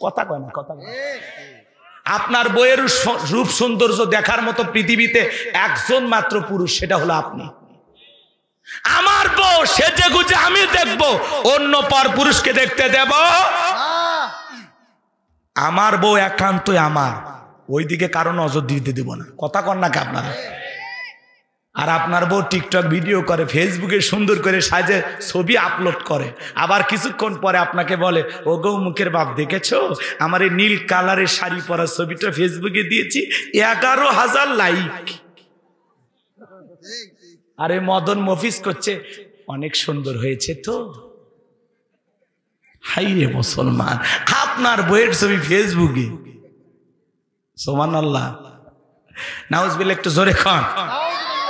[SPEAKER 1] কথা কয় না, কথা কয়। আপনার বইয়ের রূপ সৌন্দর্য দেখার মতো পৃথিবীতে একজন মাত্র পুরুষ, সেটা হলো আপনি। আমার বউ সেজে গুজে আমি দেখব, অন্য পর পুরুষকে দেখতে দেব? আমার বউ একান্তই আমার, ওইদিকে কারো নজর দিতে দেব না। কথা কন না কে আপনারা? আর আপনার বউ টিকটক ভিডিও করে, ফেসবুকে সুন্দর করে সাজে ছবি আপলোড করে, আবার কিছুক্ষণ পরে আপনাকে বলে, ও গো মুখের বাপ দেখেছো, আমার এই নীল কালারের শাড়ি পরা ছবিটা ফেসবুকে দিয়েছি, 11,000 লাইক। আরে মদন মফিজ করছে, অনেক সুন্দর হয়েছে তো। হাই রে মুসলমান, আপনার বইয়ের ছবি ফেসবুকে, সুবহানাল্লাহ, নাউজুবিল্লাহ, একটু জোরে খান।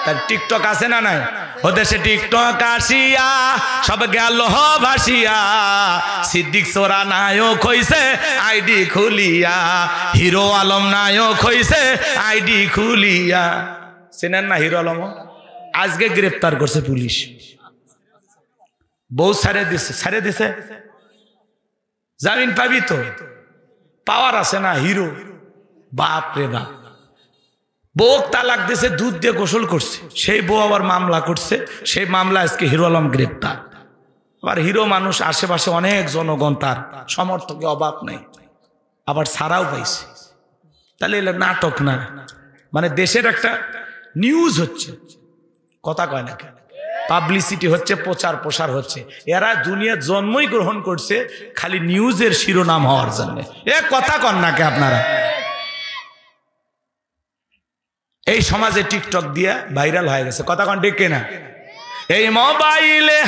[SPEAKER 1] তার টিকটক আছে না নাই? ও দেশে টিকটক আসিয়া সব গেল ভাসিয়া, সিদ্দিক সোরা নায়ক হইছে আইডি খুলিয়া, হিরো আলম নায়ক হইছে আইডি খুলিয়া। চেনেন না হিরো আলম? আজকে গ্রেফতার করছে পুলিশ। বউ ছাড়ে দিছে, ছাড়ে দিছে, জামিন পাবি তো, পাওয়ার আছে না হিরো। বাপ রে বাপ, বউ তালাক দিয়েছে, দুধ দিয়ে গোসল করছে, সেই বউ আবার মামলা করছে, সেই মামলা আজকে হিরো আলম গ্রেপ্তার। আবার হিরো মানুষ, আশেপাশে অনেক জনগণ, তার সমর্থকের অভাব নেই, আবার ছাড়াও পাইছে। তাহলে এলো নাটক না, মানে দেশের একটা নিউজ হচ্ছে, কথা কয় না, পাবলিসিটি হচ্ছে, প্রচার প্রসার হচ্ছে। এরা দুনিয়ার জন্মই গ্রহণ করছে খালি নিউজের শিরোনাম হওয়ার জন্য। এ কথা কন না কে আপনারা? এই সমাজে টিকটক দিয়ে ভাইরাল হয়ে গেছে, কথা কন ঠিক কিনা? এই মোবাইলে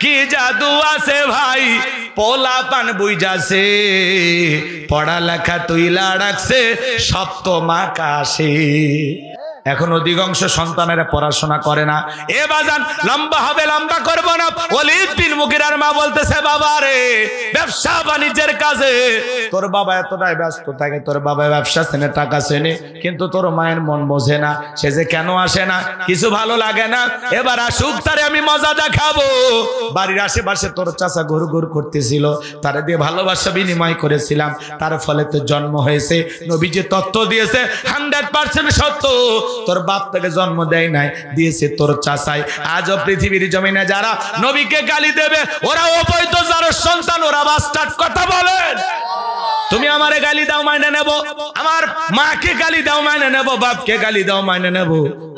[SPEAKER 1] কি জাদু আছে ভাই, পোলা পান বুঝাছে, পড়ালেখা তুইলা রাখছে সপ্তম আকাশে। এখন অধিকাংশ সন্তানেরা পড়াশোনা করে না। এ বাজান লম্বা হবে, লম্বা করব না। ওয়ালিদ বিন মুগিরার মা বলতেছে, বাবা রে, ব্যবসা বাণিজ্যের কাজে তোর বাবা এতটাই ব্যস্ত থাকে, তোর বাবা ব্যবসা চেনে, টাকা চেনে, কিন্তু তোর মায়ের মন বোঝে না, সে যে কেন আসে না, কিছু ভালো লাগে না, এবার আসুক, তারে আমি মজা দেখাবো। বাড়ির আশেপাশে তোর চাচা ঘুর ঘুর করতেছিল, তারে দিয়ে ভালোবাসা বিনিময় করেছিলাম, তার ফলে তোর জন্ম হয়েছে। নবীজি তথ্য দিয়েছে 100% সত্য, তোর বাপ থেকে জন্ম দেয় নাই, দিয়েছে তোর চাচাই। আজও পৃথিবীর জমিনে যারা নবীকে গালি দেবে, ওরা অবৈধ যারা সন্তান, ওরা বাস্টার্ড। কথা বলেন। তুমি আমারে গালি দাও মাইনে নেব, আমার মাকে গালি দাও মাইনে নেব, বাপকে গালি দাও মাইনে নেব,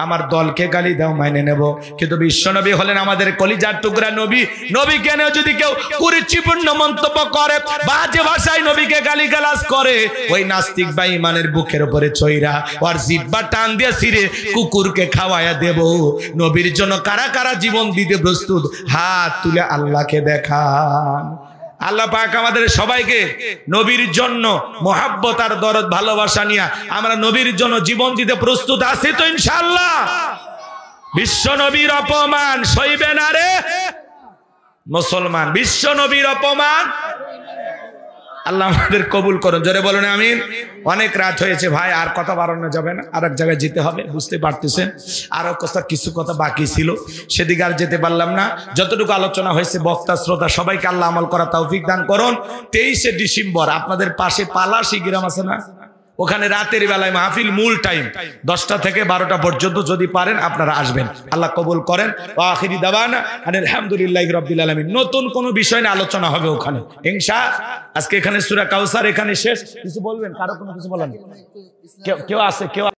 [SPEAKER 1] আমার দলকে গালি দাও মাইনে নেব, কিন্তু বিশ্ব নবী হলেন আমাদের কলিজার টুকরা নবী। নবী কেন যদি কেউ কুরুচিপূর্ণ মন্তব্য করে, বাজে ভাষায় নবীকে গালিগালাজ করে, ওই নাস্তিক বা ইমানের বুকের উপরে চইরা ওর জিহ্বা টান দিয়ে ছিঁড়ে কুকুরকে খাওয়ায়া দেব। নবীর জন্য কারা কারা জীবন দিতে প্রস্তুত, হাত তুলে আল্লাহকে দেখান। আল্লাহ পাক আমাদের সবাইকে নবীর জন্য মোহাব্বত আর দরদ ভালোবাসা নিয়ে আমরা নবীর জন্য জীবন দিতে প্রস্তুত আছি তো ইনশাআল্লাহ। বিশ্ব নবীর অপমান সইবে না রে মুসলমান, বিশ্ব নবীর অপমান। আল্লাহ আমাদের কবুল করুন, জোরে বলুন আমিন। অনেক রাত হয়েছে ভাই, আর কথা বাড়ানো যাবে না, আর এক জায়গায় যেতে হবে, বুঝতে পারতেছেন। আরো কিছু কথা বাকি ছিল, সেদিকে আর যেতে পারলাম না। যতটুকু আলোচনা হয়েছে বক্তা শ্রোতা সবাইকে আল্লাহ আমল করা তৌফিক দান করুন। 23শে ডিসেম্বর আপনাদের পাশে পালাশি গ্রাম আছে না, ওখানে রাতের বেলায় মাহফিল, মূল টাইম 10টা থেকে 12টা পর্যন্ত, যদি পারেন আপনারা আসবেন, আল্লাহ কবুল করেন। আখিরি দাওয়ানা আলহামদুলিল্লাহি রাব্বিল আলামিন। নতুন কোন বিষয় নিয়ে আলোচনা হবে ওখানে ইনশাআল্লাহ। আজকে এখানে সূরা কাউসার এখানে শেষ। কিছু বলবেন, কারো কোনো কিছু বলেন? কেউ আছে? কেউ